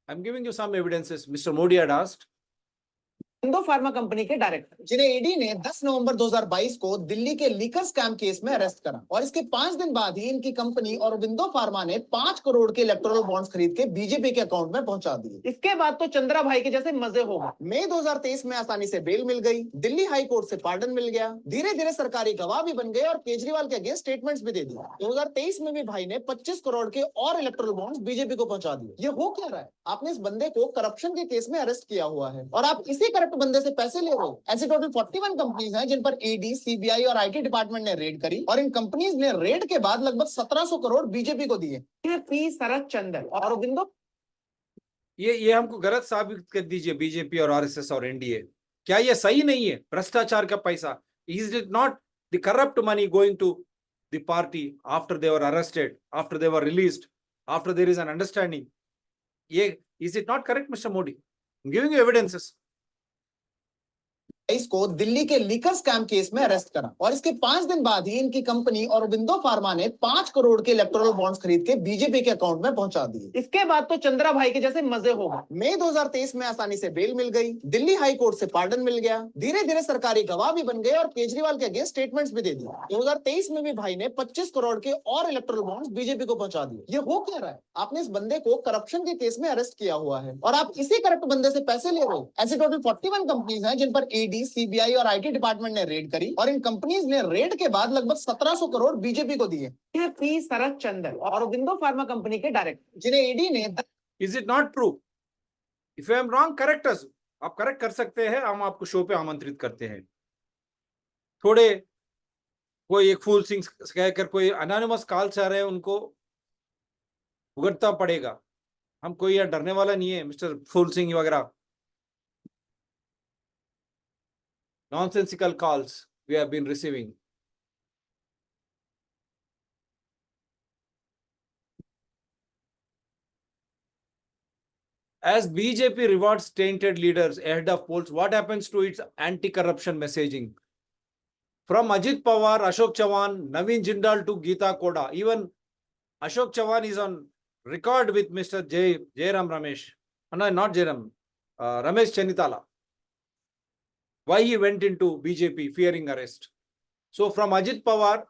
Speaker 1: I'm giving you some evidences. Mr. Modi had asked.
Speaker 4: Indo pharma company के डायरेक्टर जिन्हें ईडी ने 10 नवंबर 2022 को दिल्ली के लीकर स्कैम केस में अरेस्ट करा और इसके 5 दिन बाद ही इनकी कंपनी और इंडो फार्मा ने 5 करोड़ के इलेक्टोरल बॉन्ड्स खरीद के बीजेपी के अकाउंट में पहुंचा दिए। इसके बाद तो चंद्रा भाई के जैसे मजे हो गए। मई 2023 में आसानी से बेल मिल गई, दिल्ली हाई कोर्ट से पार्डन मिल गया, धीरे धीरे सरकारी गवाह भी बन गए और केजरीवाल के अगेंस्ट स्टेटमेंट्स भी दे दिए। 2023 में भी भाई ने 25 करोड़ के और इलेक्टोरल बॉन्ड्स बीजेपी को पहुंचा दिए। ये हो क्या रहा है? आपने इस बंदे को करप्शन के केस में अरेस्ट किया हुआ है और आप इसी करप्ट बंदे से पैसे ले रहे हो। ऐसे टोटल 41 कंपनीज हैं जिन पर ईडी, सीबीआई और आईटी डिपार्टमेंट ने रेड करी और इन कंपनीज ने रेड के बाद लगभग 1700 करोड़ बीजेपी को दिए। पी शरद चंद्र और अरविंदो,
Speaker 1: ये हमको गलत साबित कर दीजिए बीजेपी और आरएसएस और एनडीए। क्या ये सही नहीं है? भ्रष्टाचार का पैसा, is it not the corrupt money going to the party after they were arrested, after they were released, after there is an understanding? ये is it not correct mister Modi? Giving you evidences.
Speaker 4: इसको दिल्ली के liquor scam case में arrest करा और इसके 5 दिन बाद ही इनकी कंपनी और अरविंदो फार्मा ने 5 करोड़ के इलेक्टोरल बॉन्ड्स खरीद के बीजेपी के अकाउंट में पहुंचा दिए। इसके बाद तो चंद्रा भाई के जैसे मजे हो गए। मई 2023 में आसानी से बेल मिल गई, दिल्ली हाई कोर्ट से पार्डन मिल गया, धीरे धीरे सरकारी गवाह भी बन गए और केजरीवाल के अगेंस्ट स्टेटमेंट्स भी दे दिए। 2023 में भी भाई ने 25 करोड़ के और इलेक्टोरल बॉन्ड्स बीजेपी को पहुंचा दिए। ये हो क्या रहा है? आपने इस बंदे को करप्शन के केस में अरेस्ट किया हुआ है और आप इसी करप्ट बंदे से पैसे ले रहे हो। ऐसे टोटल 41 कंपनीज हैं जिन पर ईडी, सीबीआई और आईटी डिपार्टमेंट ने रेड करी और इन कंपनीज ने रेड के बाद लगभग 1700 करोड़ बीजेपी को दिए। पी शरद चंद्र और अरविंदो फार्मा कंपनी के डायरेक्टर जिन्हें ईडी ने,
Speaker 1: is it not true? If I am wrong, correct us. आप करेक्ट कर सकते हैं, हम आपको शो पे आमंत्रित करते हैं। थोड़े कोई एक फूल सिंह कहकर कोई अनोनिमस कॉल्स आ रहे हैं, उनको भुगतना पड़ेगा। हम कोई यहाँ डरने वाला नहीं है मिस्टर फूल सिंह वगैरह। Nonsensical calls we have been receiving. As BJP rewards tainted leaders ahead of polls, what happens to its anti-corruption messaging? From Ajit Pawar, Ashok Chavan, Naveen Jindal to Geeta Koda. Even Ashok Chavan is on record with Mr. Jairam Ramesh. No, not Jairam. Ramesh Chennitala. Why he went into BJP fearing arrest. So from Ajit Pawar,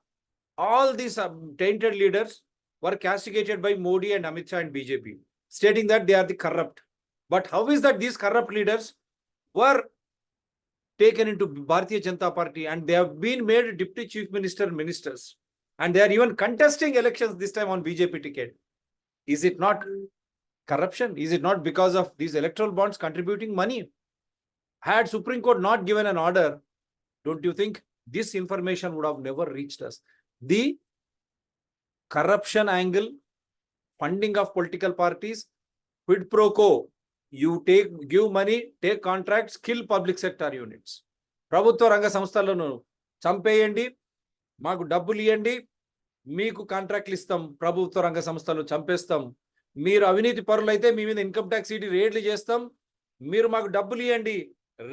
Speaker 1: all these tainted leaders were castigated by Modi and Amit Shah and BJP, stating that they are the corrupt. But how is that these corrupt leaders were taken into Bharatiya Janata Party and they have been made Deputy Chief Minister ministers and they are even contesting elections this time on BJP ticket? Is it not corruption? Is it not because of these electoral bonds contributing money? Had Supreme Court not given an order, don't you think this information would have never reached us? The corruption angle, funding of political parties, quid pro quo, you give money, take contracts, kill public sector units. ప్రభుత్వ రంగ సంస్థలను చంపేయండి, మాకు డబ్బులు ఇవ్వండి, మీకు కాంట్రాక్ట్లు ఇస్తాం, ప్రభుత్వ రంగ సంస్థలు చంపేస్తాం, మీరు అవినీతి పరులైతే మీ మీద ఇన్కమ్ ట్యాక్స్ ఈడీ రేడ్లు చేస్తాం, మీరు మాకు డబ్బులు ఇవ్వండి,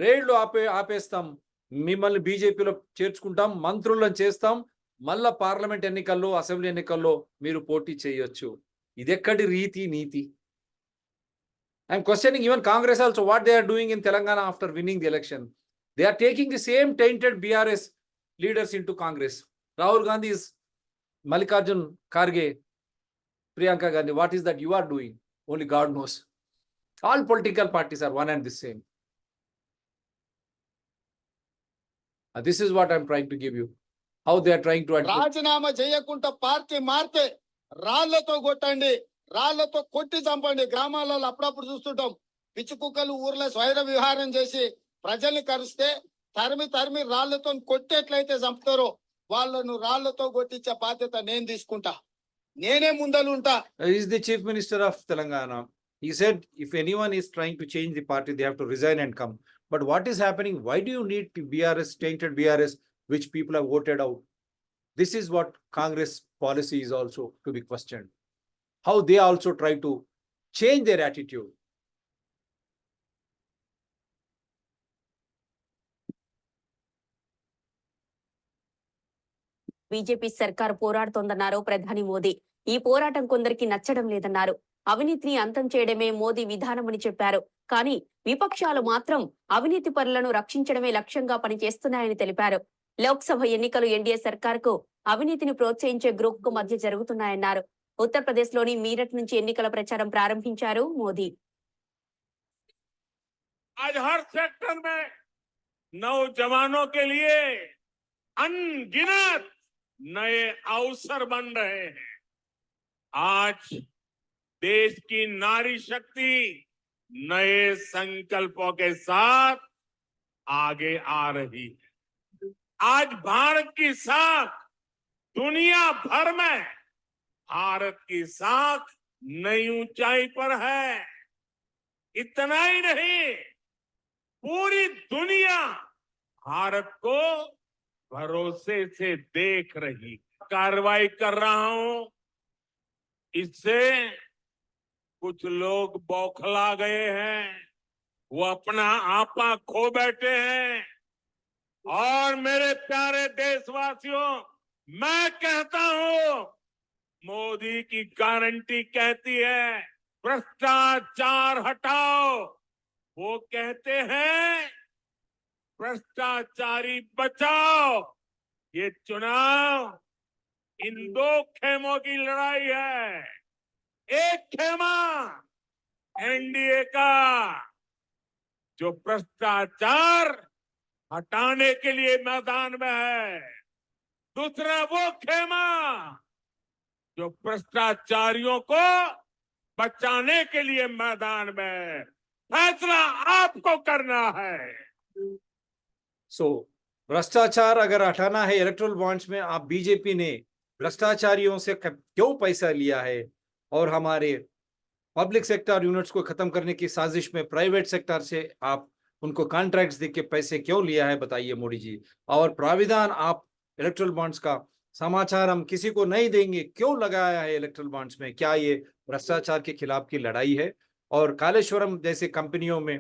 Speaker 1: రేడ్లు ఆపేస్తాం, మిమ్మల్ని బీజేపీలో చేర్చుకుంటాం, మంత్రులను చేస్తాం, మళ్ళా పార్లమెంట్ ఎన్నికల్లో అసెంబ్లీ ఎన్నికల్లో మీరు పోటీ చేయొచ్చు. ఇదెక్కడి రీతి నీతి? I'm questioning even Congress also what they are doing in Telangana after winning the election. They are taking the same tainted BRS leaders into Congress. Rahul Gandhi is Mallikarjun Kharge, Priyanka Gandhi. What is that you are doing? Only God knows. All political parties are one and the same. This is what I'm trying to give you. How they are trying to
Speaker 5: రాజీనామా చేయకుండా party మారితే రాళ్లతో కొట్టండి, రాళ్లతో కొట్టి చంపండి. గ్రామాలలో అప్పుడప్పుడు చూస్తుంటాం, పిచ్చి కుక్కలు ఊర్లో స్వైర విహారం చేసి ప్రజల్ని కరిస్తే తరిమి రాళ్లతో కొట్టేట్లయితే చంపుతారో వాళ్ళను రాళ్లతో కొట్టించే బాధ్యత నేను తీసుకుంటా, నేనే ముందలుంటా.
Speaker 1: He is the Chief Minister of Telangana. He said if anyone is trying to change the party, they have to resign and come. But what is happening? Why do you need BRS, tainted BRS, which people have voted out? This is what Congress policy is also to be questioned. How they also try to change their attitude.
Speaker 6: BJP సర్కారు పోరాడుతోందన్నారు ప్రధాని మోదీ. ఈ పోరాటం కొందరికి నచ్చడం లేదన్నారు. అవినీతిని అంతం చేయడమే మోదీ విధానమని చెప్పారు. కానీ విపక్షాలు మాత్రం అవినీతి పరులను రక్షించడమే లక్ష్యంగా పనిచేస్తున్నాయని తెలిపారు. లోక్సభ ఎన్నికలు ఎన్డీఏ సర్కార్కు అవినీతిని ప్రోత్సహించే గ్రూప్ కు మధ్య జరుగుతున్నాయన్నారు. ఉత్తరప్రదేశ్ లోని మీరట్ నుంచి ఎన్నికల ప్రచారం ప్రారంభించారు మోదీ.
Speaker 3: आज हर सेक्टर में नौजवानों के लिए अनगिनत नए अवसर बन रहे हैं। आज देश की नारी शक्ति नए संकल्पों के साथ आगे आ रही है। आज भारत की साख दुनिया भर में भारत की साख नई ऊंचाई पर है। इतना ही नहीं, पूरी दुनिया भारत को भरोसे से देख रही। कार्रवाई कर रहा हूं, इससे कुछ लोग बौखला गए हैं, वो अपना आपा खो बैठे हैं। और मेरे प्यारे देशवासियों, मैं कहता हूं, मोदी की गारंटी कहती है भ्रष्टाचार हटाओ। वो कहते हैं भ्रष्टाचारी बचाओ। ये चुनाव इन दो खेमों की लड़ाई है। एक खेमा एनडीए का, जो भ्रष्टाचार हटाने के लिए मैदान में है। दूसरा वो खेमा जो भ्रष्टाचारियों को बचाने के लिए मैदान में है। फैसला आपको करना है।
Speaker 1: So, भ्रष्टाचार अगर हटाना है इलेक्टोरल बॉन्ड्स में, आप बीजेपी ने भ्रष्टाचारियों से क्यों पैसा लिया है और हमारे पब्लिक सेक्टर यूनिट्स को खत्म करने की साजिश में प्राइवेट सेक्टर से आप उनको कॉन्ट्रैक्ट्स देके पैसे क्यों लिया है, बताइए मोदी जी। और प्राविधान आप इलेक्टोरल बॉन्ड्स का समाचार हम किसी को नहीं देंगे क्यों लगाया है इलेक्टोरल बॉन्ड्स में? क्या ये भ्रष्टाचार के खिलाफ की लड़ाई है? और कालेश्वरम जैसे कंपनियों में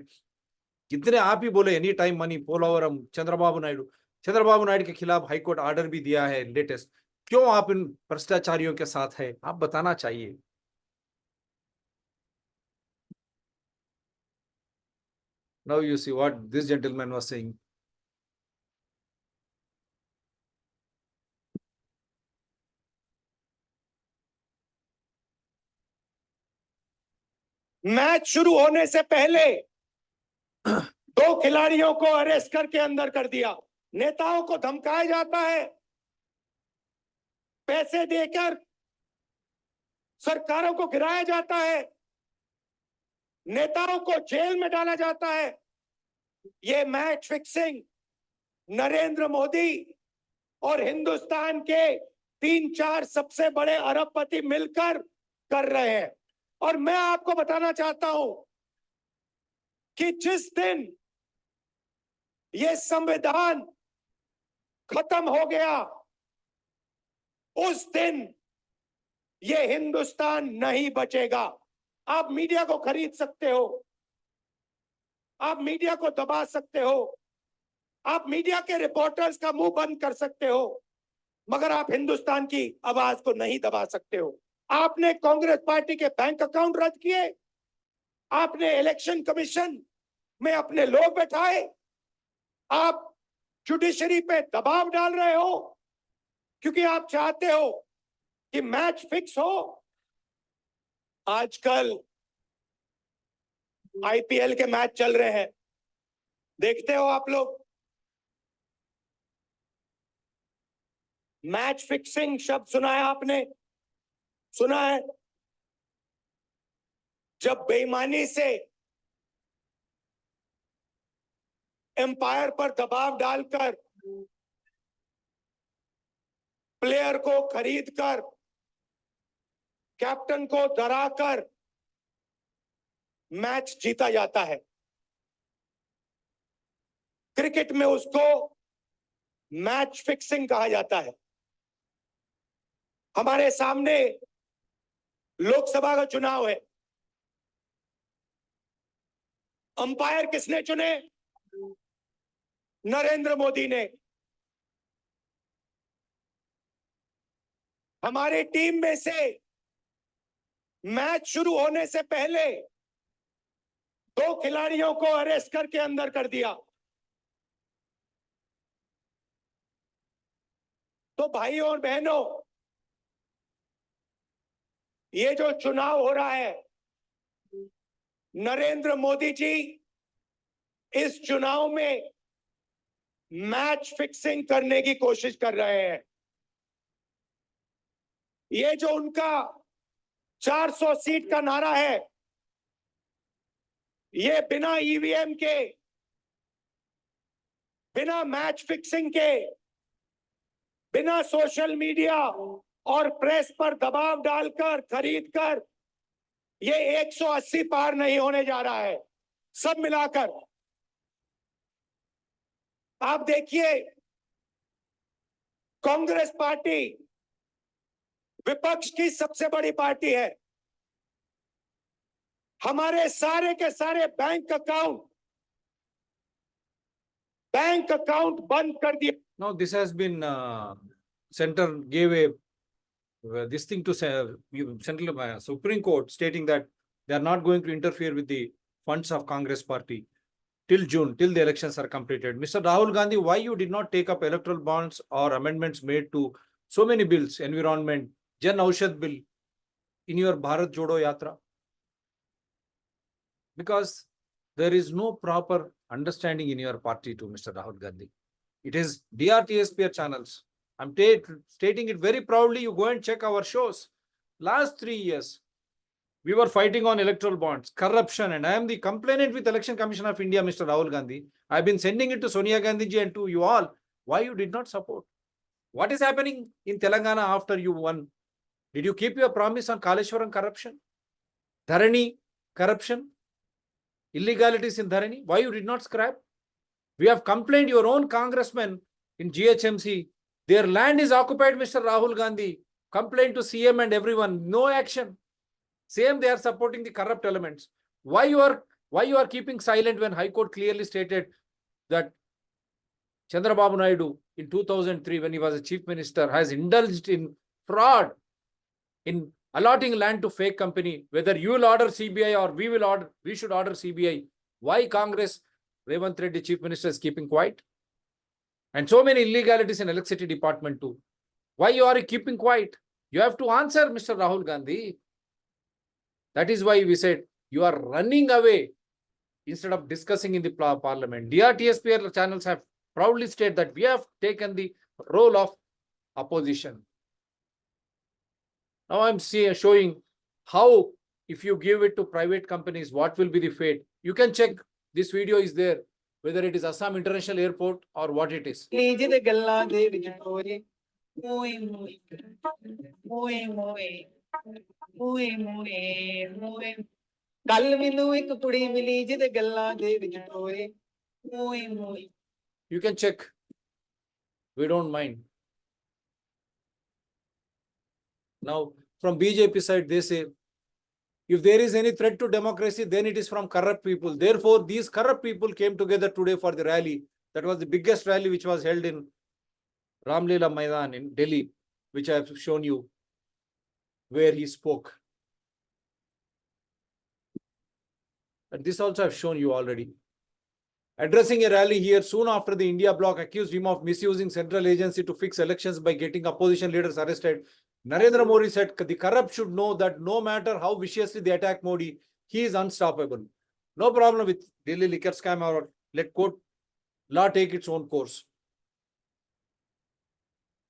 Speaker 1: कितने, आप ही बोले any time money, Polavaram, Chandrababu Naidu के खिलाफ हाईकोर्ट ऑर्डर भी दिया है लेटेस्ट। क्यों आप इन भ्रष्टाचारियों के साथ है? आप बताना चाहिए। Now you see what this gentleman was saying.
Speaker 5: Match शुरू होने से पहले 2 खिलाड़ियों को अरेस्ट करके अंदर कर दिया। नेताओं को धमकाया जाता है, पैसे देकर सरकारों को गिराया जाता है, नेताओं को जेल में डाला जाता है। ये मैच फिक्सिंग नरेंद्र मोदी और हिंदुस्तान के 3-4 सबसे बड़े अरबपति मिलकर कर रहे हैं। और मैं आपको बताना चाहता हूं कि जिस दिन ये संविधान
Speaker 7: खत्म हो गया, उस दिन ये हिंदुस्तान नहीं बचेगा। आप मीडिया को खरीद सकते हो, आप मीडिया को दबा सकते हो, आप मीडिया के रिपोर्टर्स का मुंह बंद कर सकते हो, मगर आप हिंदुस्तान की आवाज को नहीं दबा सकते हो। आपने कांग्रेस पार्टी के बैंक अकाउंट रद्द किए, आपने इलेक्शन कमीशन में अपने लोग बैठाए, आप जुडिशरी पे दबाव डाल रहे हो क्योंकि आप चाहते हो कि मैच फिक्स हो। आजकल आईपीएल के मैच चल रहे हैं, देखते हो आप लोग। मैच फिक्सिंग शब्द सुना है आपने? सुना है? जब बेईमानी से एम्पायर पर दबाव डालकर प्लेयर को खरीदकर कैप्टन को डराकर मैच जीता जाता है। क्रिकेट में उसको मैच फिक्सिंग कहा जाता है। हमारे सामने लोकसभा का चुनाव है, अंपायर किसने चुने? नरेंद्र मोदी ने। हमारी टीम में से मैच शुरू होने से पहले 2 खिलाड़ियों को अरेस्ट करके अंदर कर दिया। तो भाइयों और बहनों, ये जो चुनाव हो रहा है, नरेंद्र मोदी जी इस चुनाव में मैच फिक्सिंग करने की कोशिश कर रहे हैं। ये जो उनका 400 सीट का नारा है, ये बिना ईवीएम के, बिना मैच फिक्सिंग के, बिना सोशल मीडिया और प्रेस पर दबाव डालकर खरीदकर ये 180 पार नहीं होने जा रहा है। सब मिलाकर आप देखिए, कांग्रेस पार्टी विपक्ष की सबसे बड़ी पार्टी है। हमारे सारे के सारे बैंक अकाउंट बंद कर दिए।
Speaker 1: Now this has been center gave a this thing to central Supreme Court stating that they are not going to interfere with the funds of Congress party till June, till the elections are completed. Mr. Rahul Gandhi, why you did not take up electoral bonds or amendments made to so many bills, environment, Jan Aushadh bill in your Bharat Jodo Yatra? Because there is no proper understanding in your party to Mr. Rahul Gandhi. It is DRTSPR channels. I'm stating it very proudly. You go and check our shows. Last 3 years, we were fighting on electoral bonds, corruption, and I am the complainant with Election Commission of India, Mr. Rahul Gandhi. I've been sending it to Sonia Gandhi ji and to you all. Why you did not support? What is happening in Telangana after you won? Did you keep your promise on Kaleshwaram corruption? Dharani corruption? Illegalities in Dharani? Why you did not scrap? We have complained your own congressmen in GHMC. Their land is occupied, Mr. Rahul Gandhi. Complained to CM and everyone. No action. Same, they are supporting the corrupt elements. Why you are keeping silent when High Court clearly stated that Chandrababu Naidu in 2003, when he was a chief minister, has indulged in fraud in allotting land to fake company. Whether you will order CBI or we should order CBI. Why Congress, Revant Reddy chief minister, is keeping quiet? And so many illegalities in electricity department too. Why you are keeping quiet? You have to answer, Mr. Rahul Gandhi. That is why we said you are running away instead of discussing in the parliament. DRTSPR channels have proudly stated that we have taken the role of opposition. Now I'm showing how, if you give it to private companies, what will be the fate. You can check, this video is there, whether it is Assam International Airport or what it is. You can check. We don't mind. Now, from BJP side, they say, if there is any threat to democracy, then it is from corrupt people. Therefore, these corrupt people came together today for the rally. That was the biggest rally which was held in Ramlila Maidan in Delhi, which I have shown you, where he spoke. And this also I have shown you already. Addressing a rally here soon after the India bloc accused him of misusing central agency to fix elections by getting opposition leaders arrested, Narendra Modi said the corrupt should know that no matter how viciously they attack Modi, he is unstoppable. No problem with Delhi liquor scam, or let court law take its own course.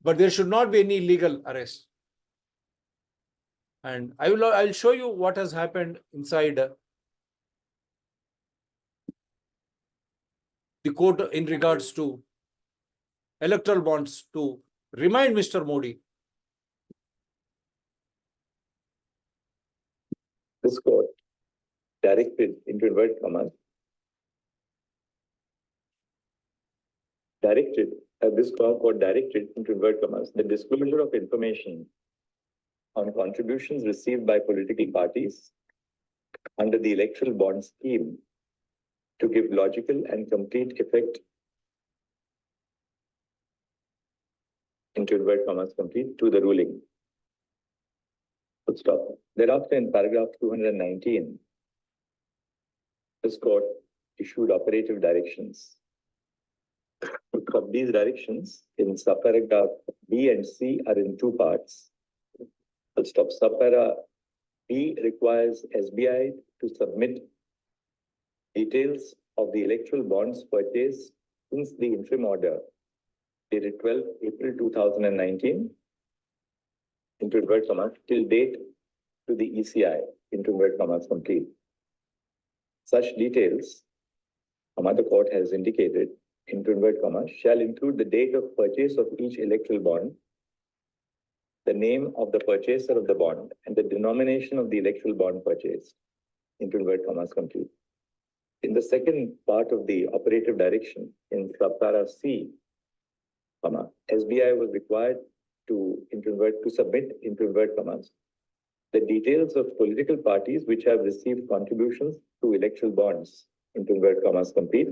Speaker 1: But there should not be any illegal arrest. And I will show you what has happened inside the court in regards to electoral bonds to remind Mr. Modi.
Speaker 8: This court directed, into inverted commas, this court directed, into inverted commas, the disclosure of information on contributions received by political parties under the electoral bond scheme to give logical and complete effect, into inverted commas, complete, to the ruling. Full stop. Thereafter, in paragraph 219, this court issued operative directions. Of these directions, in subparagraph B and C, are in two parts. Full stop. Subparagraph B requires SBI to submit details of the electoral bonds purchased since the interim order dated 12 April 2019, into inverted commas, till date to the ECI, into inverted commas, complete. Such details, the court has indicated, into inverted commas, shall include the date of purchase of each electoral bond, the name of the purchaser of the bond, and the denomination of the electoral bond purchased, into inverted commas, complete. In the second part of the operative direction, in subpara C, SBI was required to submit, into inverted commas, the details of political parties which have received contributions to electoral bonds, into inverted commas, complete,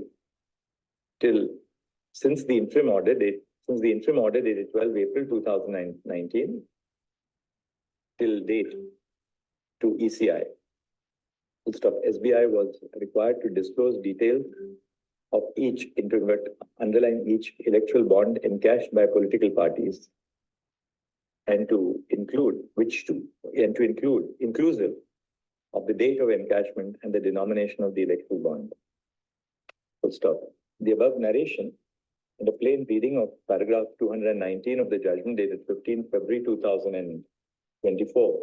Speaker 8: since the interim order dated 12 April 2019, till date to ECI. Full stop. SBI was required to disclose details of each, underline each electoral bond encashed by political parties, and to include inclusive of the date of encashment and the denomination of the electoral bond. Full stop. The above narration and a plain reading of paragraph 219 of the judgment dated 15 February 2024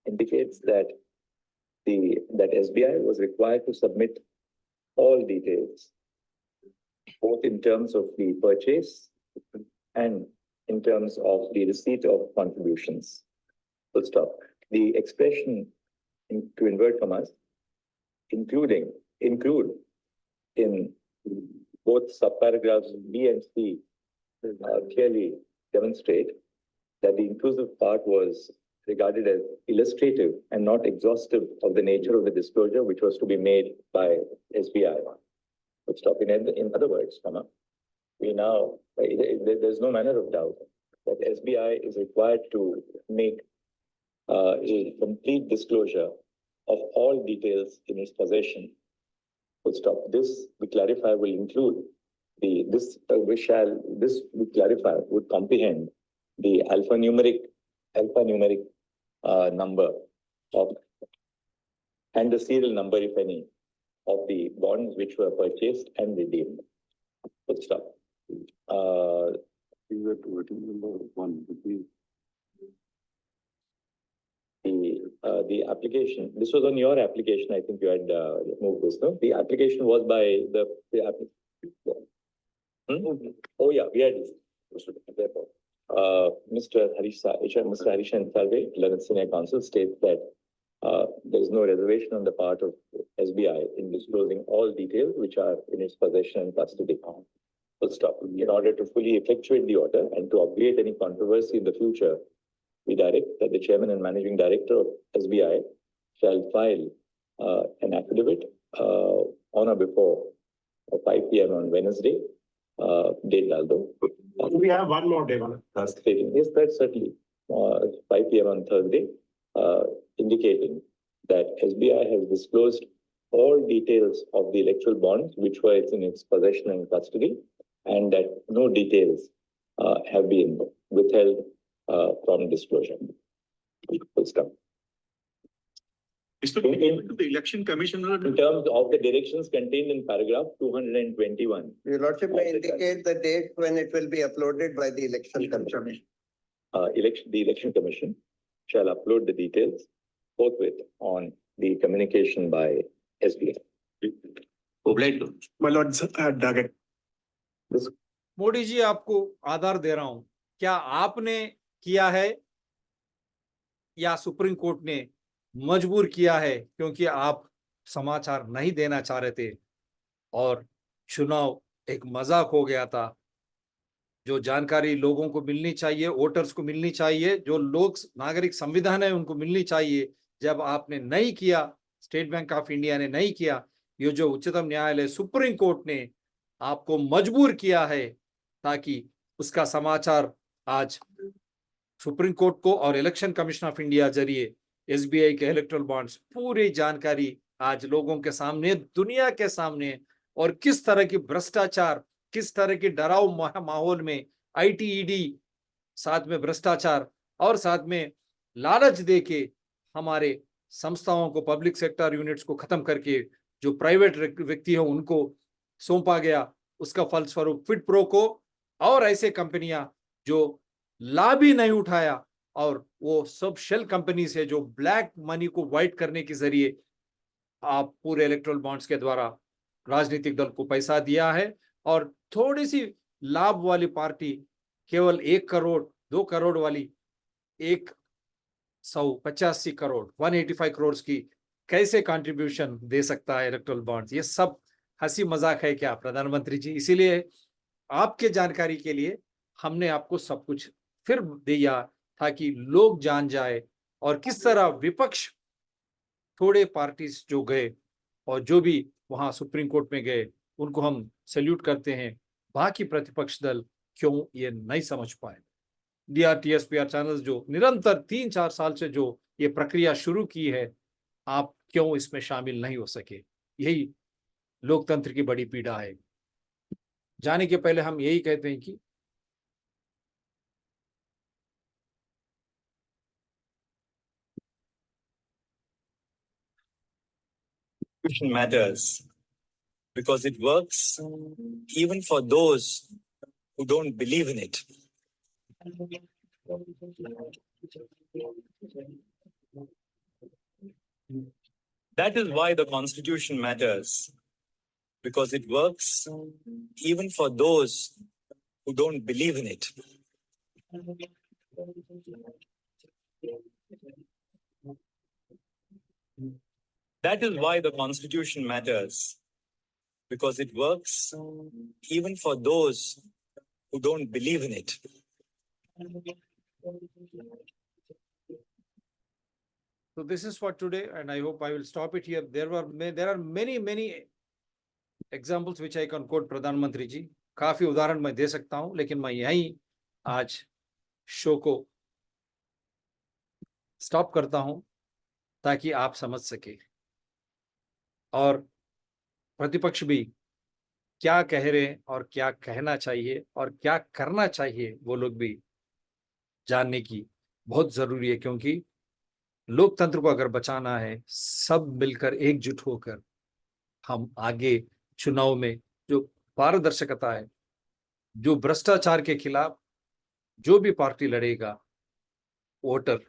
Speaker 8: indicates that SBI was required to submit all details, both in terms of the purchase and in terms of the receipt of contributions. Full stop. The expression, to invert commas, include in both subparagraphs B and C clearly demonstrate that the inclusive part was regarded as illustrative and not exhaustive of the nature of the disclosure which was to be made by SBI. But stop. In other words, there's no manner of doubt that SBI is required to make a complete disclosure of all details in its possession. Full stop. This, we clarify, will include would comprehend the alphanumeric number of, and the serial number, if any, of the bonds which were purchased and redeemed. Full stop. The application, this was on your application, I think you had moved this, no? The application was by the Oh yeah, we had this. Mr. Harishan Salve, 11th Senior Counsel, states that there is no reservation on the part of SBI in disclosing all details which are in its possession and custody. Full stop. In order to fully effectuate the order and to obviate any controversy in the future, we direct that the chairman and managing director of SBI shall file an affidavit on or before 5 p.m. on Wednesday, date daldo.
Speaker 7: We have one more day, Mana.
Speaker 8: Stating, yes, that's certainly 5 p.m. on Thursday, indicating that SBI has disclosed all details of the electoral bonds which were in its possession and custody, and that no details have been withheld from disclosure. Full stop.
Speaker 9: Mr. To the election commissioner.
Speaker 8: In terms of the directions contained in paragraph 221.
Speaker 10: Your Lordship may indicate the date when it will be uploaded by the election commission.
Speaker 8: The election commission shall upload the details forthwith on the communication by SBI.
Speaker 7: My Lord, Dagat.
Speaker 1: Modi ji, आपको आधार दे रहा हूं, क्या आपने किया है या supreme court ने मजबूर किया है, क्योंकि आप समाचार नहीं देना चाह रहे थे और चुनाव एक मजाक हो गया था। जो जानकारी लोगों को मिलनी चाहिए, वोटर्स को मिलनी चाहिए, जो लोग नागरिक संविधान है उनको मिलनी चाहिए, जब आपने नहीं किया, स्टेट बैंक ऑफ इंडिया ने नहीं किया, ये जो उच्चतम न्यायालय सुप्रीम कोर्ट ने आपको मजबूर किया है ताकि उसका समाचार आज सुप्रीम कोर्ट को और इलेक्शन कमीशन ऑफ इंडिया जरिए एसबीआई के इलेक्टोरल बॉन्ड्स पूरी जानकारी आज लोगों के सामने, दुनिया के सामने, और किस तरह की भ्रष्टाचार, किस तरह की डराव माहौल में आईटीईडी, साथ में भ्रष्टाचार और साथ में लालच देके हमारे संस्थाओं को, पब्लिक सेक्टर यूनिट्स को खत्म करके जो प्राइवेट व्यक्ति हो उनको सौंपा गया, उसका फलस्वरूप क्विड प्रो को और ऐसे कंपनियां जो लाभ ही नहीं उठाया, और वो सब शेल कंपनी से जो ब्लैक मनी को व्हाइट करने के जरिए आप पूरे इलेक्टोरल बॉन्ड्स के द्वारा राजनीतिक दल को पैसा दिया है, और थोड़ी सी लाभ वाली पार्टी केवल 1 करोड़ 2 करोड़ वाली 185 करोड़ 185 करोड़ की कैसे कंट्रीब्यूशन दे सकता है इलेक्टोरल बॉन्ड्स? ये सब हंसी मजाक है क्या प्रधानमंत्री जी? इसीलिए आपके जानकारी के लिए हमने आपको सब कुछ फिर दिया ताकि लोग जान जाए, और किस तरह विपक्ष थोड़े पार्टीज जो गए और जो भी वहां सुप्रीम कोर्ट में गए उनको हम सैल्यूट करते हैं, बाकी प्रतिपक्ष दल क्यों ये नहीं समझ पाए। DRTSPR चैनल जो निरंतर 3-4 साल से जो ये प्रक्रिया शुरू की है, आप क्यों इसमें शामिल नहीं हो सके? यही लोकतंत्र की बड़ी पीड़ा है। जाने के पहले हम यही कहते हैं कि
Speaker 11: matters because it works even for those who don't believe in it. That is why the Constitution matters, because it works even for those who don't believe in it. That is why the Constitution matters, because it works even for those who don't believe in it.
Speaker 1: So this is for today, and I hope I will stop it here. There are many examples which I can quote प्रधानमंत्री जी, काफी उदाहरण मैं दे सकता हूं, लेकिन मैं यहीं आज शो को स्टॉप करता हूं ताकि आप समझ सके और प्रतिपक्ष भी क्या कह रहे हैं और क्या कहना चाहिए और क्या करना चाहिए वो लोग भी जानने की बहुत जरूरी है, क्योंकि लोकतंत्र को अगर बचाना है, सब मिलकर एकजुट होकर हम आगे चुनाव में जो पारदर्शिता है, जो भ्रष्टाचार के खिलाफ जो भी पार्टी लड़ेगा, वोटर,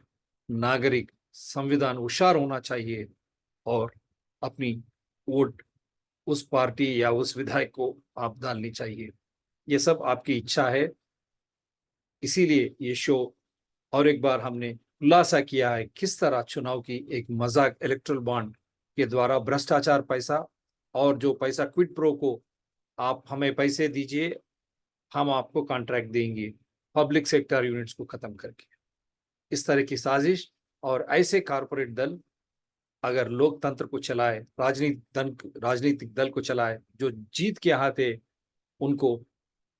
Speaker 1: नागरिक, संविधान होशियार होना चाहिए और अपनी वोट उस पार्टी या उस विधायक को आप डालनी चाहिए। ये सब आपकी इच्छा है, इसीलिए ये शो और एक बार हमने खुलासा किया है किस तरह चुनाव की एक मजाक इलेक्टोरल बॉन्ड के द्वारा भ्रष्टाचार पैसा, और जो पैसा क्विड प्रो को आप हमें पैसे दीजिए हम आपको कॉन्ट्रैक्ट देंगे पब्लिक सेक्टर यूनिट्स को खत्म करके। इस तरह की साजिश और ऐसे कारपोरेट दल अगर लोकतंत्र को चलाए, राजनीतिक दल को चलाए, जो जीत के हाथे उनको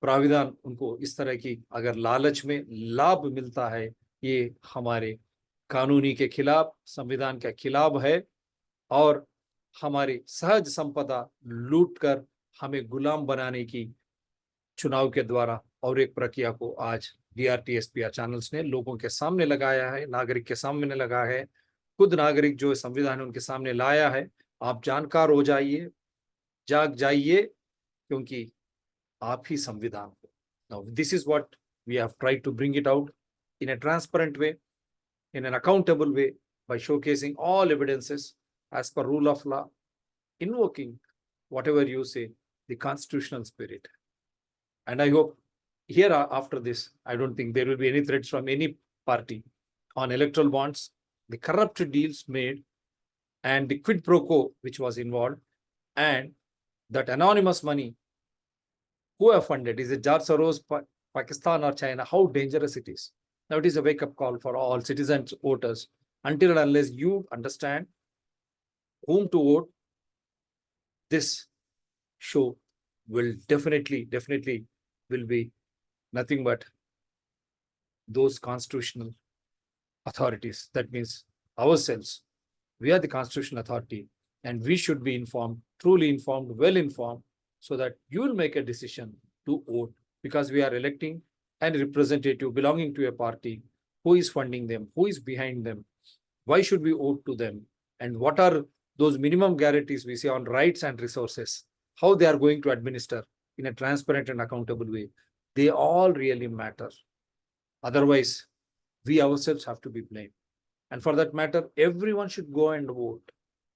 Speaker 1: प्राविधान, उनको इस तरह की अगर लालच में लाभ मिलता है, ये हमारे कानूनी के खिलाफ, संविधान के खिलाफ है और हमारी सहज संपदा लूटकर हमें गुलाम बनाने की चुनाव के द्वारा और एक प्रक्रिया को आज DRTSPR चैनल्स ने लोगों के सामने लगाया है, नागरिक के सामने लगा है। खुद नागरिक जो संविधान है उनके सामने लाया है। आप जानकार हो जाइए, जाग जाइए, क्योंकि आप ही संविधान हो। Now, this is what we have tried to bring it out in a transparent way, in an accountable way, by showcasing all evidences as per rule of law, invoking whatever you say, the constitutional spirit. And I hope here after this, I don't think there will be any threats from any party on electoral bonds, the corrupt deals made, and the quid pro quo which was involved, and that anonymous money who have funded. Is it George Soros, Pakistan, or China? How dangerous it is. Now it is a wake-up call for all citizens, voters. Until and unless you understand whom to vote, this show will definitely will be nothing but those constitutional authorities. That means ourselves. We are the constitutional authority, and we should be informed, truly informed, well informed, so that you will make a decision to vote, because we are electing a representative belonging to a party. Who is funding them? Who is behind them? Why should we vote to them? And what are those minimum guarantees we say on rights and resources? How they are going to administer in a transparent and accountable way? They all really matter. Otherwise, we ourselves have to be blamed. And for that matter, everyone should go and vote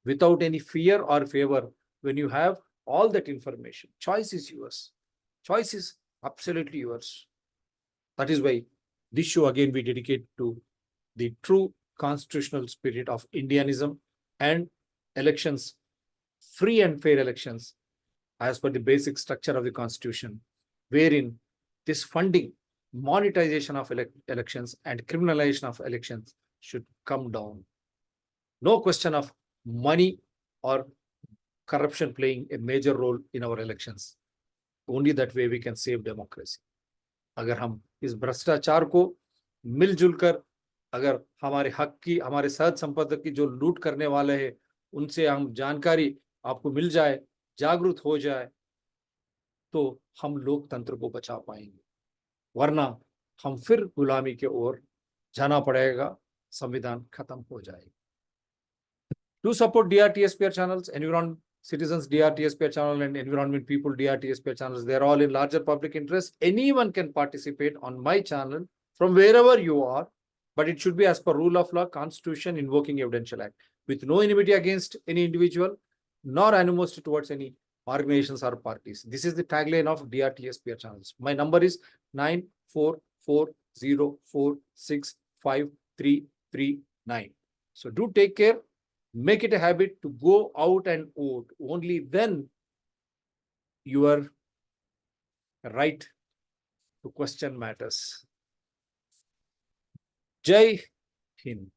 Speaker 1: without any fear or favor. When you have all that information, choice is yours. Choice is absolutely yours. That is why this show again we dedicate to the true constitutional spirit of Indianism and elections, free and fair elections, as per the basic structure of the Constitution, wherein this funding, monetization of elections and criminalization of elections should come down. No question of money or corruption playing a major role in our elections. Only that way we can save democracy. अगर हम इस भ्रष्टाचार को मिलजुल कर, अगर हमारे हक की, हमारे सहज संपत्ति की जो लूट करने वाले हैं, उनसे हम जानकारी आपको मिल जाए, जागरूक हो जाए, तो हम लोकतंत्र को बचा पाएंगे। वरना हम फिर गुलामी के ओर जाना पड़ेगा, संविधान खत्म हो जाएगा। To support DRTSPR channels, environment citizens DRTSPR channel and environment people DRTSPR channels, they are all in larger public interest. Anyone can participate on my channel from wherever you are, but it should be as per rule of law, constitution, invoking evidential act, with no enmity against any individual, nor animosity towards any organizations or parties. This is the tagline of DRTSPR channels. My number is 9440465339. So do take care. Make it a habit to go out and vote. Only then your right to question matters. Jai Hind.